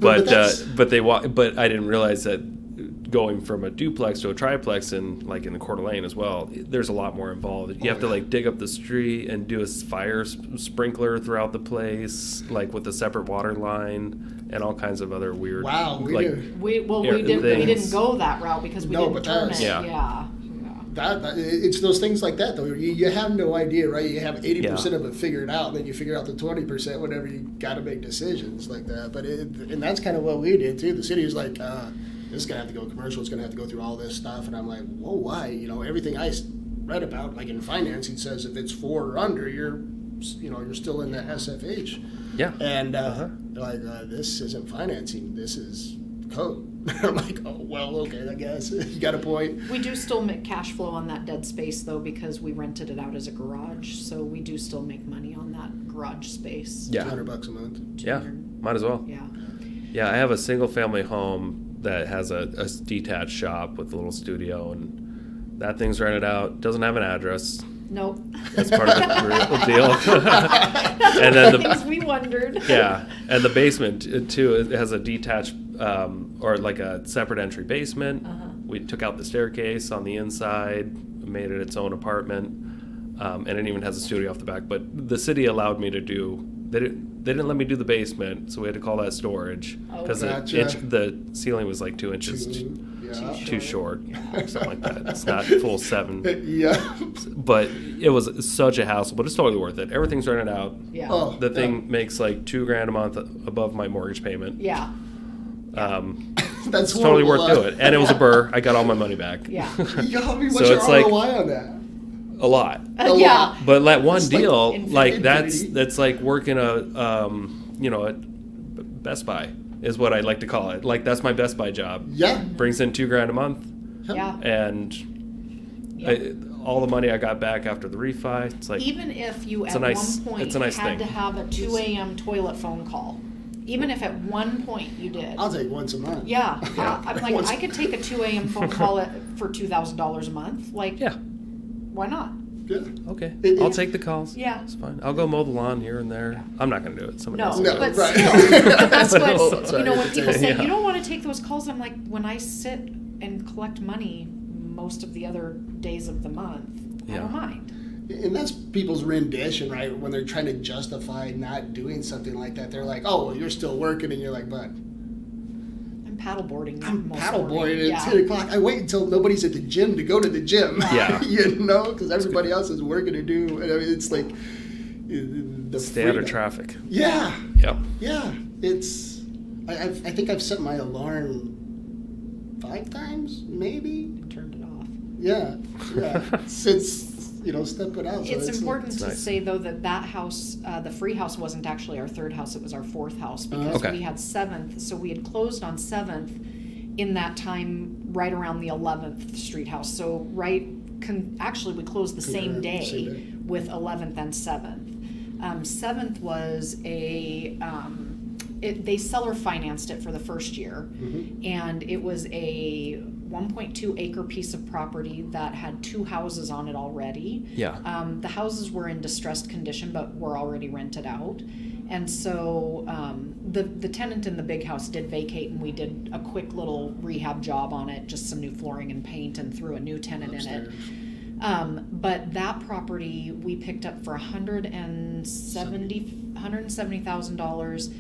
But I didn't realize that going from a duplex to a triplex and like in the Coeur d'Alene as well, there's a lot more involved. You have to like dig up the street and do a fire sprinkler throughout the place, like with a separate water line and all kinds of other weird. Wow, we didn't go that route because we didn't turn it. Yeah. That it's those things like that though. You have no idea, right? You have 80% of it figured out, and then you figure out the 20% whenever you got to make decisions like that. But and that's kind of what we did too. The city was like, this is gonna have to go commercial. It's gonna have to go through all this stuff, and I'm like, whoa, why? You know, everything I read about, like in financing, says if it's 4 or under, you're still in the SFH. Yeah. And this isn't financing. This is code. I'm like, oh, well, okay, I guess. You got a point. We do still make cash flow on that dead space, though, because we rented it out as a garage. So we do still make money on that garage space. Yeah. $200 a month. Yeah, might as well. Yeah. Yeah, I have a single-family home that has a detached shop with a little studio, and that thing's rented out. Doesn't have an address. Nope. That's part of the real deal. That's and one then of the things we wondered. Yeah, and the basement too. It has a detached or like a separate entry basement. We took out the staircase on the inside, made it its own apartment, and it even has a studio off the back. But the city allowed me to do. They didn't let me do the basement, so we had to call that storage because the ceiling was like 2 inches too short, or something like that. It's not full 7. Yeah. But it was such a hassle, but it's totally worth it. Everything's rented out. Yeah. Oh, The thing makes like $2,000 a month above my mortgage payment. Yeah. That's Totally worth doing. And it was a burr. I got all my money back. Yeah. What's So your it's like- ROI on that? A lot. Yeah. But that one It's like deal, like infinity. that's like working a Best Buy is what I like to call it. Like that's my Best Buy job. Yeah. Brings in $2,000 a month, Yeah. and all the money I got back after the refi. It's like Even if you it's at a nice- one point it's a nice had thing. to have a 2 a.m. toilet phone call, even if at one point you did. I'll take once a month. Yeah. I'm like, Once- I could take a 2 a.m. phone call for $2,000 a month. Like, yeah, why not? Yeah. okay. It- I'll it- take the calls. Yeah. It's fine. I'll go mow the lawn here and there. I'm not going to do it. Somebody No, else will do No, it. but right. still, that's That's what, right. when people say, Yeah. you don't want to take those calls, I'm like, when I sit and collect money most of the other days of the month, I Yeah. don't mind. And that's people's rendition, right? When they're trying to justify not doing something like that, they're like, "Oh, well, you're still working," and you're like, "But I'm paddleboarding. I'm most paddleboarding morning. at 10 o'clock. I wait until nobody's at the gym to go to the gym." Yeah. Because everybody else is working to do. And I mean, it's like the Stay out of freedom. traffic. Yeah, Yep. yeah. It's. I think I've set my alarm 5 times, maybe. Turned it off. Yeah. Since step it out. So It's important to nice. say, though, that house, the free house wasn't actually our 3rd house, it was our 4th house, because Okay. we had 7th, so we had closed on 7th in that time right around the 11th Street house. So actually we closed the same day, Same day. with 11th and 7th. 7th was they seller financed it for the first year, Mm-hmm. and it was a 1.2 acre piece of property that had 2 houses on it already. Yeah. The houses were in distressed condition, but were already rented out. And so the tenant in the big house did vacate, and we did a quick little rehab job on it, just some new flooring and paint, and threw a new tenant in it. But that property we picked up for $170,000.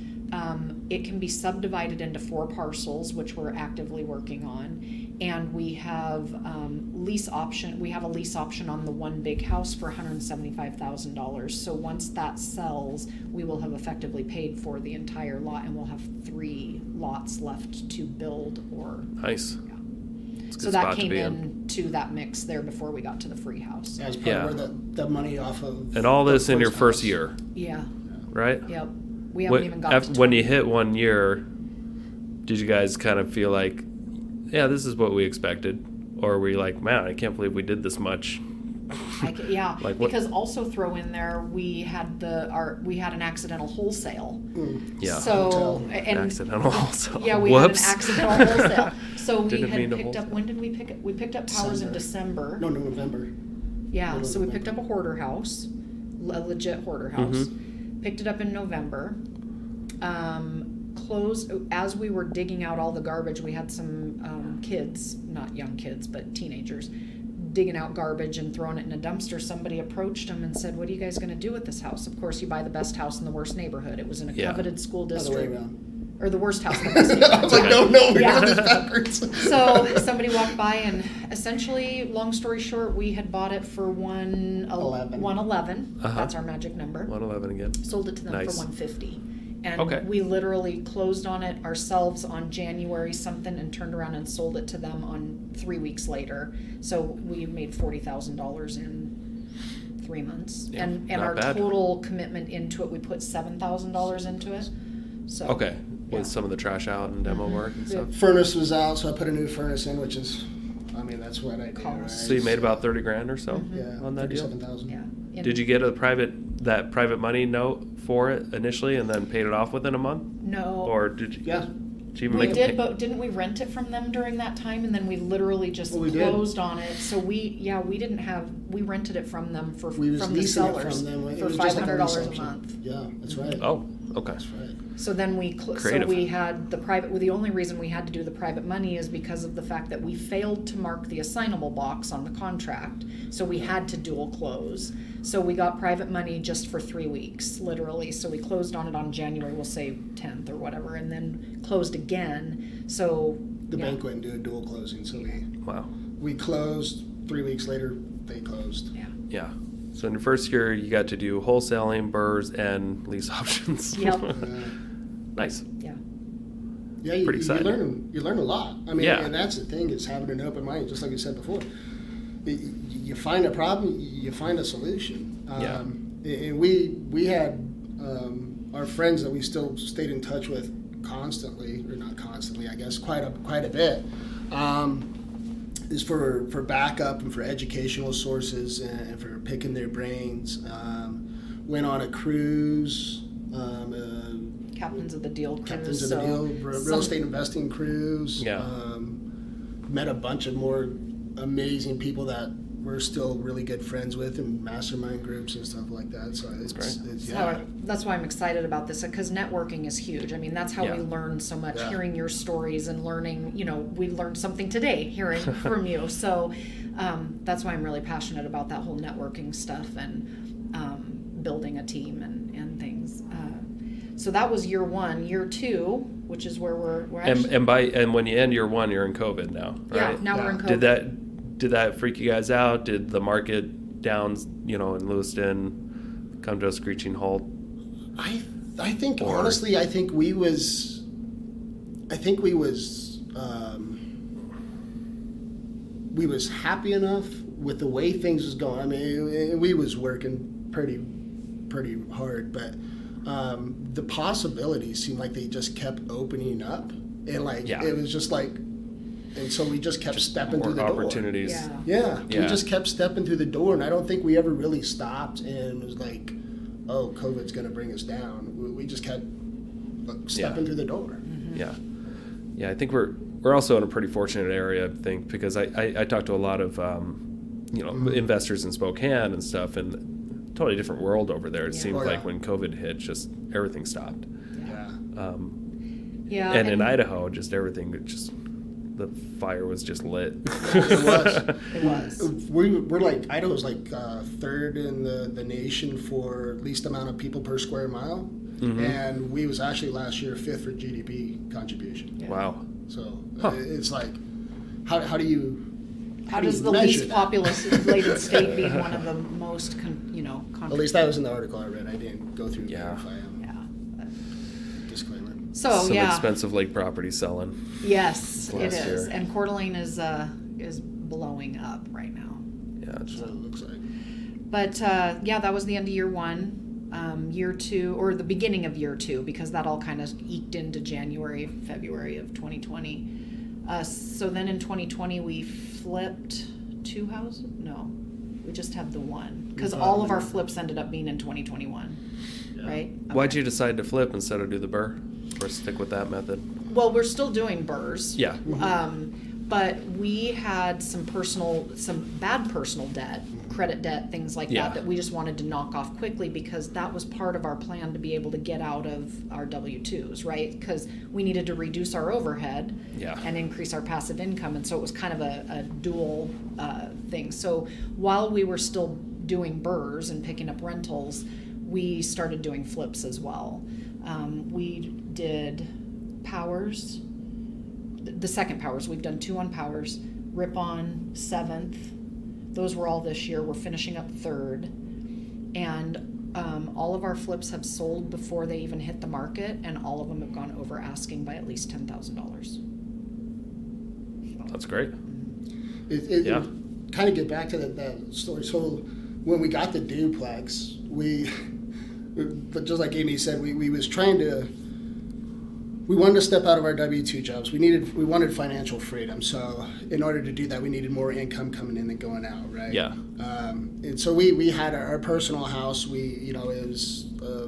It can be subdivided into 4 parcels, which we're actively working on, and we have lease option. We have a lease option on the one big house for $175,000. So once that sells, we will have effectively paid for the entire lot, and we'll have 3 lots left to build or. Nice. Yeah. It's a So good that spot to came be into that mix there before we got to the free house. That's probably where the money off of. And all this the in your first house. year, Yeah. right? Yep. We haven't even got to when you hit 1 year, did you guys kind of feel like, yeah, this is what we expected? Or were you like, man, I can't believe we did this much? Yeah, Like what- because also throw in there we had an accidental wholesale. Yeah. So and Accidental wholesale. Yeah, we Whoops. had an accidental wholesale. So we Didn't mean had to picked up. wholesale. When did we pick up? We picked up towers in December. December. No, November. Yeah, Middle so of we picked up a hoarder house, a legit hoarder house. Picked it up in November. Closed as we were digging out all the garbage. We had some kids, not young kids, but teenagers, digging out garbage and throwing it in a dumpster. Somebody approached them and said, "What are you guys going to do with this house?" Of course, you buy the best house in the worst neighborhood. It was in a coveted school Other way district. around. Or the worst house in the best neighborhood. I was like, no, we're Yeah. doing this backwards. So somebody walked by, and essentially, long story short, we had bought it for 111. That's our magic number. 111 again. Sold it to them Nice. for 150. And Okay. we literally closed on it ourselves on January something, and turned around and sold it to them on 3 weeks later. So we made $40,000 in 3 months. Yeah, and not our bad. total commitment into it, we put $7,000 into it. So Okay. With yeah. some of the trash out and demo work and stuff. Furnace was out, so I put a new furnace in, which is, I mean, that's what I do. Cost. Right? So you made about 30 grand or so Yeah, on that deal? 37,000. Yeah. Did you get that private money note for it initially and then paid it off within a month? No. Or did you? Yeah. Did you even We make did, but didn't we rent it from them during that time? And then we literally just Well, we did. closed on it. So we rented it from them We was from the leasing it sellers from them. It for was just like a $500 a lease option. month. Yeah, that's right. Oh, okay. That's right. So then so Creative. we had the private. Well, the only reason we had to do the private money is because of the fact that we failed to mark the assignable box on the contract. So we had to dual close. So we got private money just for 3 weeks, literally. So we closed on it on January, we'll say 10th or whatever, and then closed again. So The yeah. bank wouldn't do a dual closing, so Wow. we closed. 3 weeks later, they closed. Yeah. Yeah. So in your first year, you got to do wholesaling, burrs, and lease options. Yep. Nice. Yeah. Yeah, you Pretty exciting. You learn a lot. I mean, Yeah. and that's the thing, is having an open mind, just like you said before. You find a problem, you find a solution. Yeah. And we had our friends that we still stayed in touch with constantly, or not constantly, I guess, quite a bit. Is for backup and for educational sources and for picking their brains. Went on a cruise. Captains of the Deal cruise. Captains of the Deal, real estate investing cruise. Yeah. Met a bunch of more amazing people that we're still really good friends with, and mastermind groups and stuff like that. So it's yeah. That's why I'm excited about this, because networking is huge. I mean, that's how Yeah. we learn so much, Yeah. hearing your stories and learning, we learned something today hearing from you. So that's why I'm really passionate about that whole networking stuff and building a team and things. So that was year 1. Year 2, which is where we're actually... And when you end year 1, you're in COVID now, right? Yeah, now we're in Yeah. COVID. Did that freak you guys out? Did the market down, in Lewiston come to a screeching halt? I think Or- honestly, I think we was happy enough with the way things was going. I mean, we was working pretty hard, but the possibilities seemed like they just kept opening up, and it was just like, and so we just kept stepping More through the door. opportunities. Yeah. Yeah, we just kept stepping through the door, and I don't think we ever really stopped and was like, "Oh, COVID's going to bring us down." We just kept stepping through the door. Yeah. I think we're we're also in a pretty fortunate area, I think, because I talked to a lot of investors in Spokane and stuff, and totally different world over there. It seemed like when COVID hit, just everything stopped. Yeah. And in Idaho, just everything, the fire was just lit. It was. We're like, Idaho's like third in the nation for least amount of people per square mile. And we was actually last year 5th for GDP contribution. Yeah. Wow. So it's like, how does the least populated state be one of the most, At least that was in the article I read. I didn't go through Verify. Disclaimer. So some expensive lake property selling. Yes, it is. Year. And Coeur d'Alene is blowing up right now. Yeah, that's what it looks like. But that was the end of year 1. Year 2, or the beginning of year 2, because that all kind of eked into January, February of 2020. So then in 2020 we flipped 2 houses. No, we just had the one, because all of our flips ended up being in 2021. Right? Okay. Why'd you decide to flip instead of do the burr, or stick with that method? Well, we're still doing burrs. Yeah. But we had some bad personal debt, credit debt, things like that we just wanted to knock off quickly, because that was part of our plan to be able to get out of our W-2s, right? Because we needed to reduce our overhead and increase our passive income. And so it was kind of a dual thing. So while we were still doing burrs and picking up rentals, we started doing flips as well. We did Powers, the second Powers. We've done 2 on Powers, Rip-On 7th. Those were all this year. We're finishing up 3rd. And all of our flips have sold before they even hit the market, and all of them have gone over asking by at least $10,000. That's great. It kind of get back to that story. So when we got the duplex, but just like Amy said, we was trying to, we wanted to step out of our W-2 jobs. We wanted financial freedom. So in order to do that, we needed more income coming in than going out, right? Yeah. And so we had our personal house. It was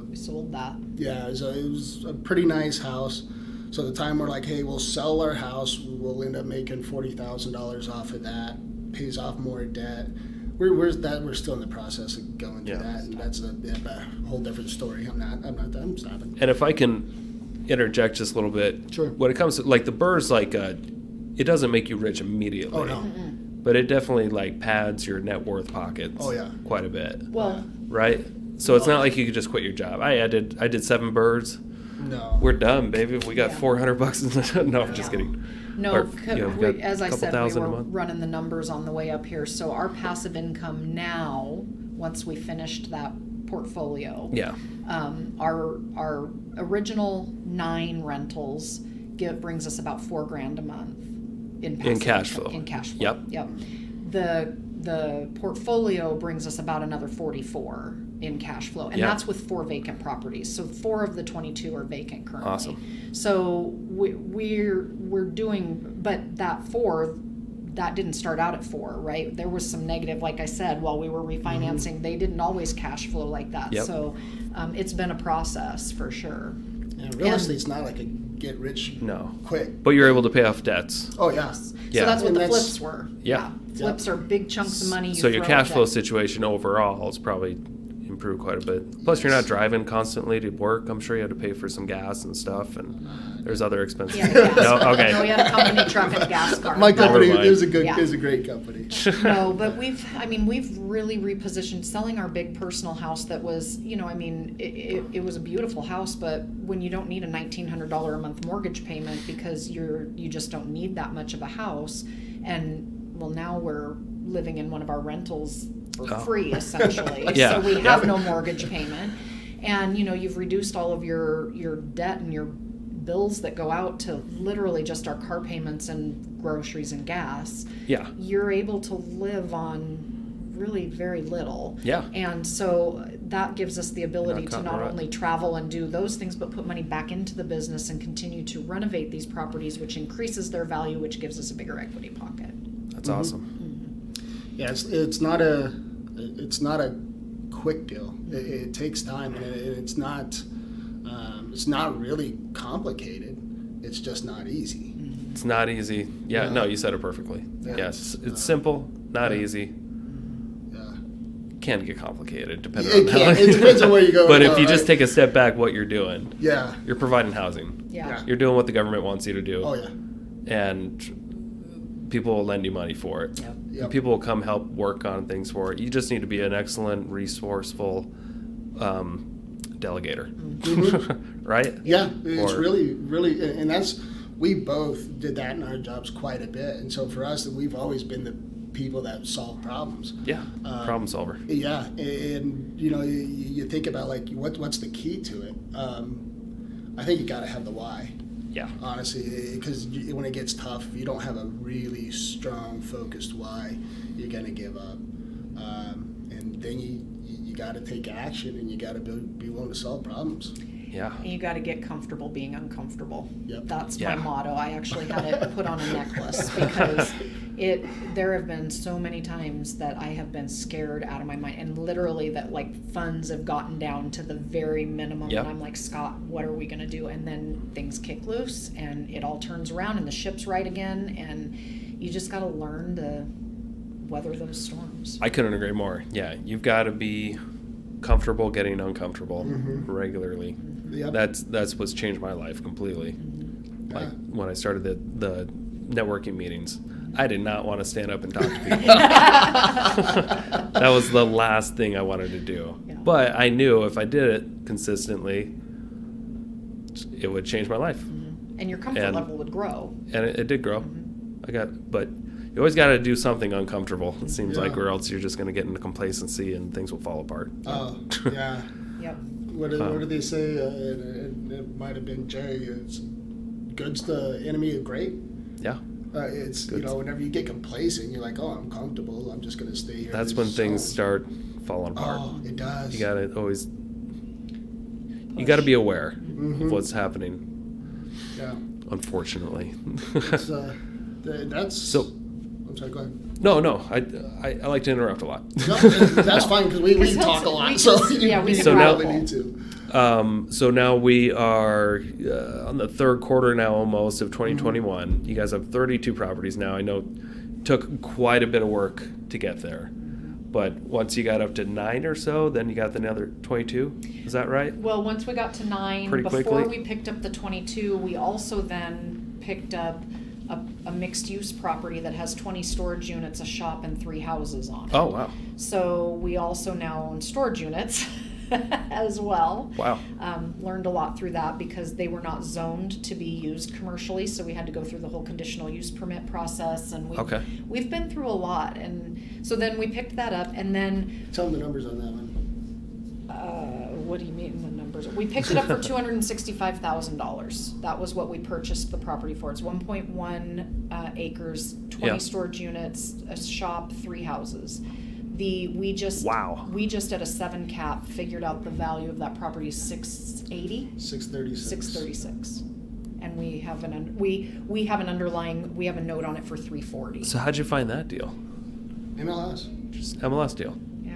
we sold that. Yeah, it was a pretty nice house. So at the time we're like, hey, we'll sell our house. We'll end up making $40,000 off of that. Pays off more debt. We're still in the process of going through that, and that's a whole different story. I'm stopping. And if I can interject just a little bit, sure. When it comes to like the burrs, like it doesn't make you rich immediately. Oh no. But it definitely like pads your net worth pockets. Oh yeah. Quite a bit. Well. Right. So it's not like you could just quit your job. I did 7 burrs. No. We're done, baby. We got $400 in the. No, I'm just kidding. No, as I said, we were a month. running the numbers on the way up here. So our passive income now, once we finished that portfolio, our original 9 rentals brings us about $4,000 a month in cash flow. In cash flow. Yep. The portfolio brings us about another 44 in cash flow, and that's with 4 vacant properties. So 4 of the 22 are vacant currently. Awesome. So we're doing, but that 4, that didn't start out at 4, right? There was some negative, like I said, while we were refinancing, they didn't always cash flow like that. Yep. So it's been a process for sure. And real estate's not like a get rich quick. But you're able to pay off debts. Oh yeah. So that's what the flips were. Yeah. Flips are big chunks of money. So your cash flow situation overall is probably improved quite a bit. Plus, you're not driving constantly to work. I'm sure you had to pay for some gas and stuff, and there's other expenses. No, okay. No, we had a company truck and a gas car. My company is a great company. No, but we've really repositioned. Selling our big personal house that was, it was a beautiful house, but when you don't need a $1,900 a month mortgage payment because you just don't need that much of a house, and well, now we're living in one of our rentals for free, essentially. So we have no mortgage payment. And, you've reduced all of your debt and your bills that go out to literally just our car payments and groceries and gas. Yeah. You're able to live on really very little. Yeah. And so that gives us the ability to not only travel and do those things, but put money back into the business and continue to renovate these properties, which increases their value, which gives us a bigger equity pocket. That's awesome. Yeah, it's not a quick deal. It takes time, and it's not really complicated. It's just not easy. It's not easy. Yeah, no, you said it perfectly. Yeah. Yes, it's simple, not Yeah. easy. Yeah. Can get complicated depending It on how. can. It depends on where you go. But if you right? just take a step back, what you're doing, Yeah. you're providing housing. Yeah. You're doing what the government wants you to do. Oh, yeah. And people will lend you money for it. Yep. Yep. People will come help work on things for it. You just need to be an excellent, resourceful delegator, right? Yeah, it's Or- really, and that's, we both did that in our jobs quite a bit. And so for us, we've always been the people that solve problems. Yeah, problem solver. Yeah, and you know, you think about like what's the key to it. I think you got to have the why. Yeah. Honestly, because when it gets tough, if you don't have a really strong, focused why, you're gonna give up. And then you got to take action, and you got to be willing to solve problems. Yeah. And you got to get comfortable being uncomfortable. Yep. That's Yeah. my motto. I actually had it put on a necklace because there have been so many times that I have been scared out of my mind, and literally that like funds have gotten down to the very minimum. Yep. And I'm like, Scott, what are we going to do? And then things kick loose and it all turns around and the ship's right again. And you just got to learn to weather those storms. I couldn't agree more. Yeah, you've got to be comfortable getting uncomfortable regularly. Yep. That's what's changed my life completely. Like when I started the networking meetings, I did not want to stand up and talk to people. That was the last thing I wanted to do. Yeah. But I knew if I did it consistently, it would change my life. And your comfort And- level would grow. And it did grow. But you always got to do something uncomfortable. It seems like, Yeah. or else you're just going to get into complacency and things will fall apart. Oh, yeah. Yep. What did they say? It might have been Jay. It's good's the enemy of great. Yeah. It's Good. you know, whenever you get complacent, you're like, oh, I'm comfortable. I'm just gonna stay here. That's This when is things home. start falling apart. Oh, it does. You got to always, you got to be aware Mm-hmm. of what's happening, Yeah. unfortunately. It's, that's So- I'm sorry. Go ahead. No, I like to interrupt a lot. No, that's fine because we Because talk a we lot. just- So yeah, we So can now- probably rattle. need to. So now we are on the third quarter now almost of 2021. You guys have 32 properties now. I know it took quite a bit of work to get there. But once you got up to 9 or so, then you got another 22. Is that right? Well, once we got to 9, Pretty before quickly? we picked up the 22, we also then picked up a mixed-use property that has 20 storage units, a shop, and 3 houses on it. Oh, wow. So we also now own storage units as well. Wow. Learned a lot through that because they were not zoned to be used commercially, so we had to go through the whole conditional use permit process, and we've been through a lot. And so then we picked that up, and then Tell them the numbers on that one. what do you mean the numbers? We picked it up for $265,000. That was what we purchased the property for. It's 1.1 acres, 20 Yeah. storage units, a shop, 3 houses. We just at a 7 cap figured out the value of that property is $680. 636. 636, and we have we have an underlying, we have a note on it for 340. So how'd you find that deal? MLS. Just MLS deal. Yeah.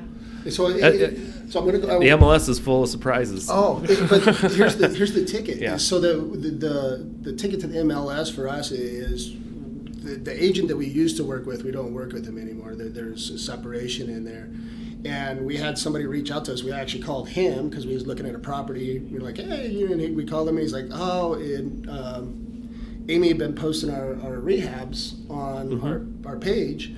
So, so I'm gonna go. The MLS is full of surprises. Oh, but here's the ticket. Yeah. So the ticket to the MLS for us is the agent that we used to work with. We don't work with him anymore. There's a separation in there, and we had somebody reach out to us. We actually called him because we was looking at a property. We were like, hey, and we called him, and he's like, oh, and Amy had been posting our rehabs on our page.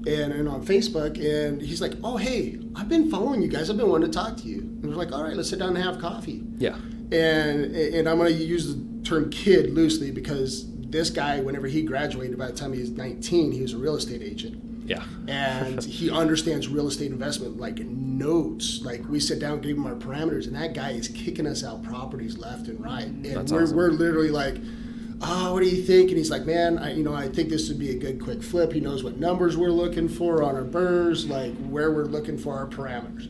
And on Facebook, and he's like, oh, hey, I've been following you guys. I've been wanting to talk to you. And we're like, all right, let's sit down and have coffee. Yeah. And I'm going to use the term kid loosely because this guy, whenever he graduated, by the time he was 19, he was a real estate agent. Yeah. And he understands real estate investment like notes. Like we sit down, give him our parameters, and that guy is kicking us out properties left and right. And That's we're awesome. literally like, oh, what do you think? And he's like, man, I think this would be a good quick flip. He knows what numbers we're looking for on our burrs, like where we're looking for our parameters.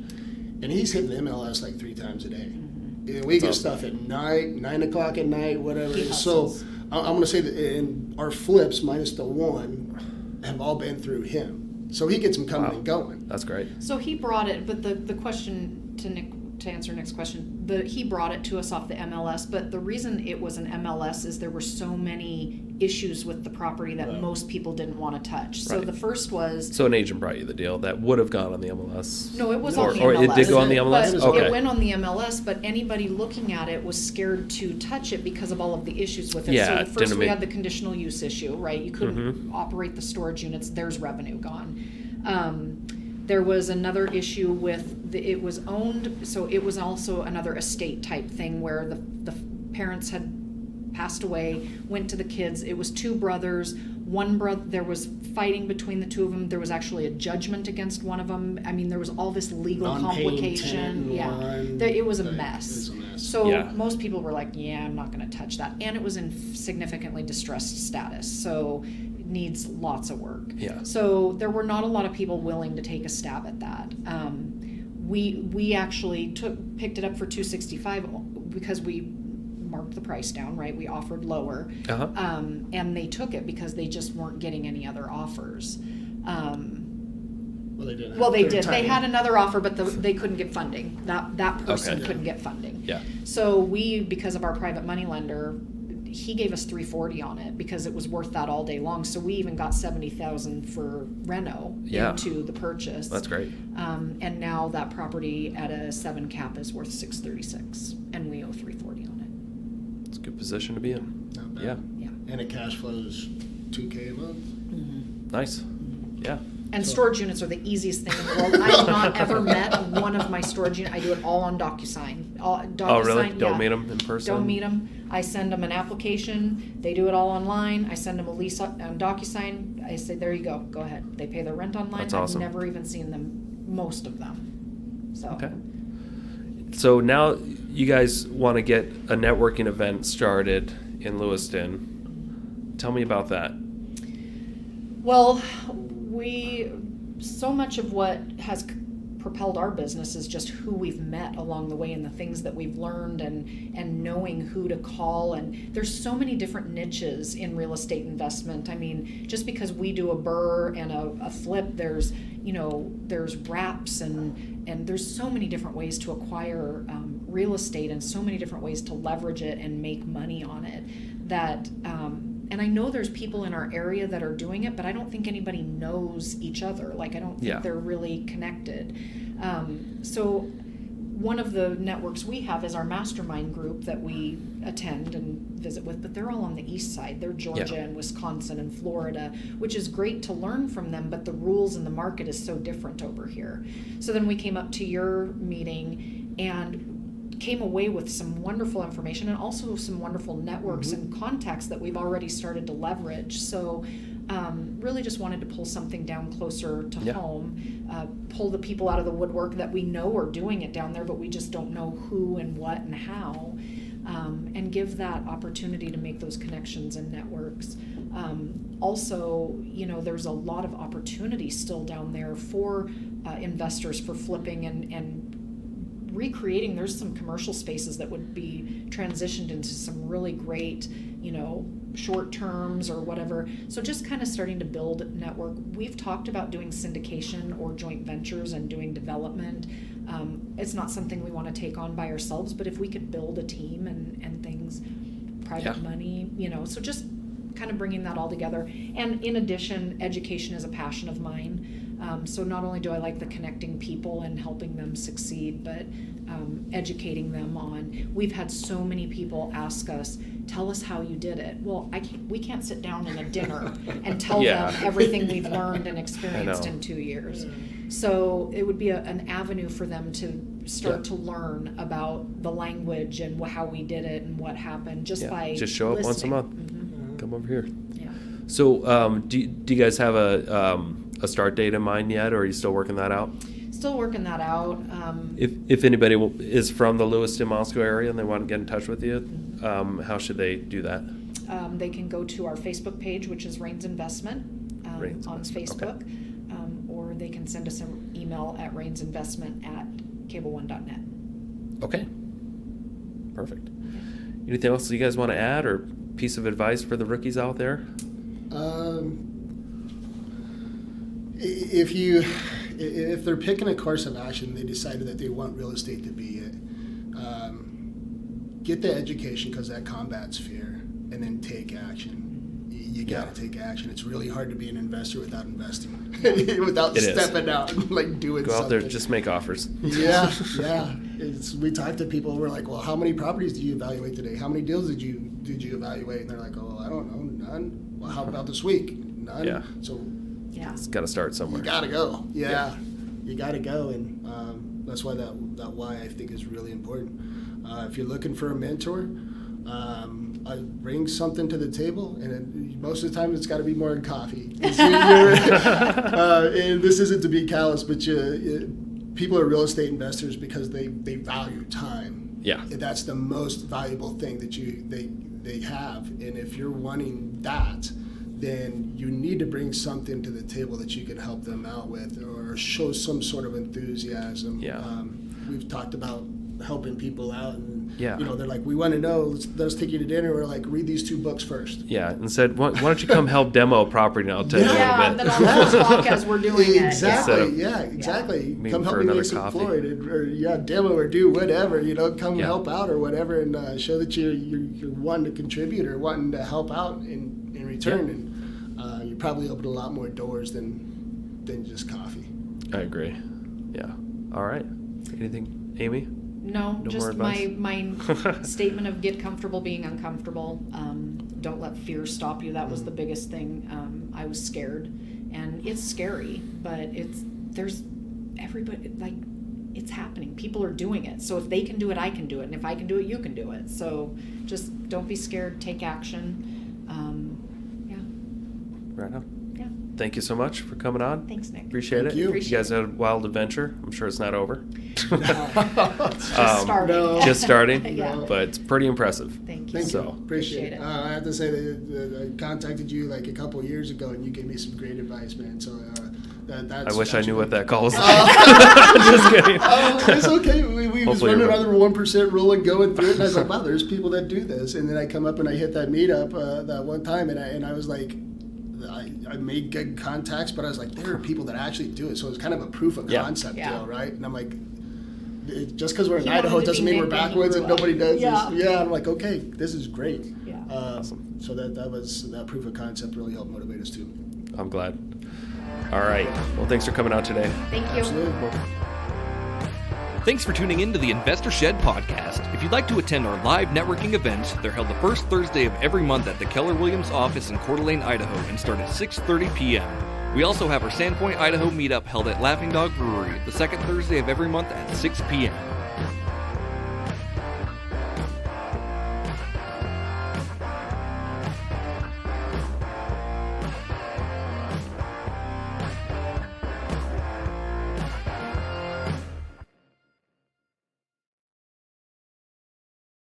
And he's hitting the MLS like 3 times a day. And we get awesome. stuff at night, 9 o'clock at night, whatever. He So hustles. I'm going to say that in our flips, minus the 1, have all been through him. So he gets them coming Wow. and going. That's great. So he brought it, but the question to Nick, to answer Nick's question, he brought it to us off the MLS, but the reason it was an MLS is there were so many issues with the property that most people didn't want to touch. So Right. the first was... So an agent brought you the deal that would have gone on the MLS? No, it was or, on the or MLS. it did go on the MLS? But Okay. it went on the MLS, but anybody looking at it was scared to touch it because of all of the issues with it. Yeah, So it first didn't we make- had the conditional use issue, right? You couldn't operate the storage units, there's revenue gone. There was another issue with, it was owned, so it was also another estate type thing where the parents had passed away, went to the kids. It was two brothers. One brother, there was fighting between the two of them. There was actually a judgment against one of them. I mean, there was all this legal Non-paying complication. tenant Yeah, one. it was a Right. mess. It was a mess. So Yeah. most people were like, "Yeah, I'm not going to touch that," and it was in significantly distressed status. So it needs lots of work. Yeah. So there were not a lot of people willing to take a stab at that. We actually picked it up for $265 because we marked the price down, right? We offered lower, Uh-huh. and they took it because they just weren't getting any other offers. Well, they didn't. Well, they Third did. They time. had another offer, but they couldn't get funding. That person Okay. couldn't get funding. Yeah. So we, because of our private money lender, he gave us $340 on it because it was worth that all day long. So we even got $70,000 for reno Yeah. into the purchase. That's great. And now that property at a 7 cap is worth $636, and we owe $340 on it. It's a good position to be in. Not bad. Yeah. Yeah. And it cash flows $2K a month. Nice. Yeah. And storage units are the easiest thing in the world. I have not ever met one of my storage units. I do it all on DocuSign. Oh, really? DocuSign, Don't yeah. meet them in person? Don't meet them. I send them an application. They do it all online. I send them a lease on DocuSign. I say, there you go. Go ahead. They pay their rent online. That's awesome. I've never even seen them, most of them. So. Okay. So now you guys want to get a networking event started in Lewiston. Tell me about that. Well, so much of what has propelled our business is just who we've met along the way and the things that we've learned and knowing who to call. And there's so many different niches in real estate investment. I mean, just because we do a burr and a flip, there's wraps and there's so many different ways to acquire real estate and so many different ways to leverage it and make money on it that and I know there's people in our area that are doing it, but I don't think anybody knows each other. Like, I don't think they're really connected. So one of the networks we have is our mastermind group that we attend and visit with, but they're all on the east side. They're Georgia and Wisconsin and Florida, which is great to learn from them, but the rules in the market is so different over here. So then we came up to your meeting and came away with some wonderful information and also some wonderful networks and contacts that we've already started to leverage. So really just wanted to pull something down closer to home, pull the people out of the woodwork that we know are doing it down there, but we just don't know who and what and how, and give that opportunity to make those connections and networks. Also, there's a lot of opportunity still down there for investors for flipping and recreating. There's some commercial spaces that would be transitioned into some really great, short terms or whatever. So just kind of starting to build network. We've talked about doing syndication or joint ventures and doing development. It's not something we want to take on by ourselves, but if we could build a team and things, private money, so just kind of bringing that all together. And in addition, education is a passion of mine. So not only do I like the connecting people and helping them succeed, but educating them on. We've had so many people ask us, "Tell us how you did it." Well, we can't sit down in a dinner and tell them everything we've learned and experienced in 2 years. So it would be an avenue for them to start to learn about the language and how we did it and what happened by just show up once a listening. month. Come over here. Yeah. So do you guys have a start date in mind yet, or are you still working that out? Still working that out. If anybody is from the Lewiston, Moscow area and they want to get in touch with you, how should they do that? They can go to our Facebook page, which is Rains Investment Rains on Investment, Facebook, or they can send us an email at rainsinvestment@cableone.net. Okay. Perfect. Anything else you guys want to add or piece of advice for the rookies out there? If they're picking a course of action, they decided that they want real estate to be it. Get the education because that combats fear, and then take action. you got to take action. It's really hard to be an investor without investing, without It is. stepping out and like doing Go out something. there, just make offers. Yeah. We talk to people. We're like, well, how many properties did you evaluate today? How many deals did you evaluate? And they're like, oh, I don't know, none. Well, how about this week? None. Yeah. So Yeah. It's got to start somewhere. you gotta go. Yeah. You gotta go, and that's why that why I think is really important. If you're looking for a mentor, I bring something to the table, and most of the time it's got to be more than coffee. And this isn't to be callous, but people are real estate investors because they value time. Yeah. And that's the most valuable thing that they have. And if you're wanting that, then you need to bring something to the table that you can help them out with, or show some sort of enthusiasm. Yeah. We've talked about helping people out, and Yeah. they're like, we want to know, let's take you to dinner. We're like, read these 2 books first. Yeah, and said, why don't you come help demo a property, and I'll tell you a Yeah, little and bit. then I'll talk as we're doing it. Exactly. Instead of Yeah, exactly. meeting Come help for me another make some coffee. Floyd, or demo or do whatever. Come Yeah. help out or whatever, and show that you're wanting to contribute or wanting to help out in return. And you're probably open a lot more doors than just coffee. I agree. Yeah. All right. Anything, Amy? No, No just more my statement of get comfortable being uncomfortable. Don't let fear stop you. That was the biggest thing. I was scared, and it's scary, but there's everybody, like, it's happening. People are doing it. So if they can do it, I can do it. And if I can do it, you can do it. So just don't be scared. Take action. Right on. Yeah. Thank you so much for coming on. Thanks, Nick. Appreciate Thank it. you. You guys had a wild adventure. I'm sure it's not over. It's just starting. no. Just starting, Yeah. but it's pretty impressive. Thank you. Thank So- you. Appreciate it. Appreciate it. I have to say that I contacted you like a couple of years ago, and you gave me some great advice, man. So that's. I wish I knew what that call was. Just kidding. It's okay. We was Hopefully running you're another 1% rule and going through it, and I was like, wow, there's people that do this. And then I come up and I hit that meetup that one time, and I was like, I made good contacts, but I was like, there are people that actually do it. So it's kind of a proof of Yeah. concept Yeah. deal, right? And I'm like, just because we're in He Idaho wanted to doesn't be mean we're Nick when he backwards and grew up. nobody does Yeah. this. Yeah, I'm like, okay, this is great. Yeah. Awesome. So that proof of concept really helped motivate us too. I'm glad. All right. Well, thanks for coming out today. Thank you. Absolutely. Thanks for tuning in to the Investor Shed podcast. If you'd like to attend our live networking events, they're held the first Thursday of every month at the Keller Williams office in Coeur d'Alene, Idaho, and start at 6:30 p.m. We also have our Sandpoint, Idaho meetup held at Laughing Dog Brewery the second Thursday of every month at 6 p.m.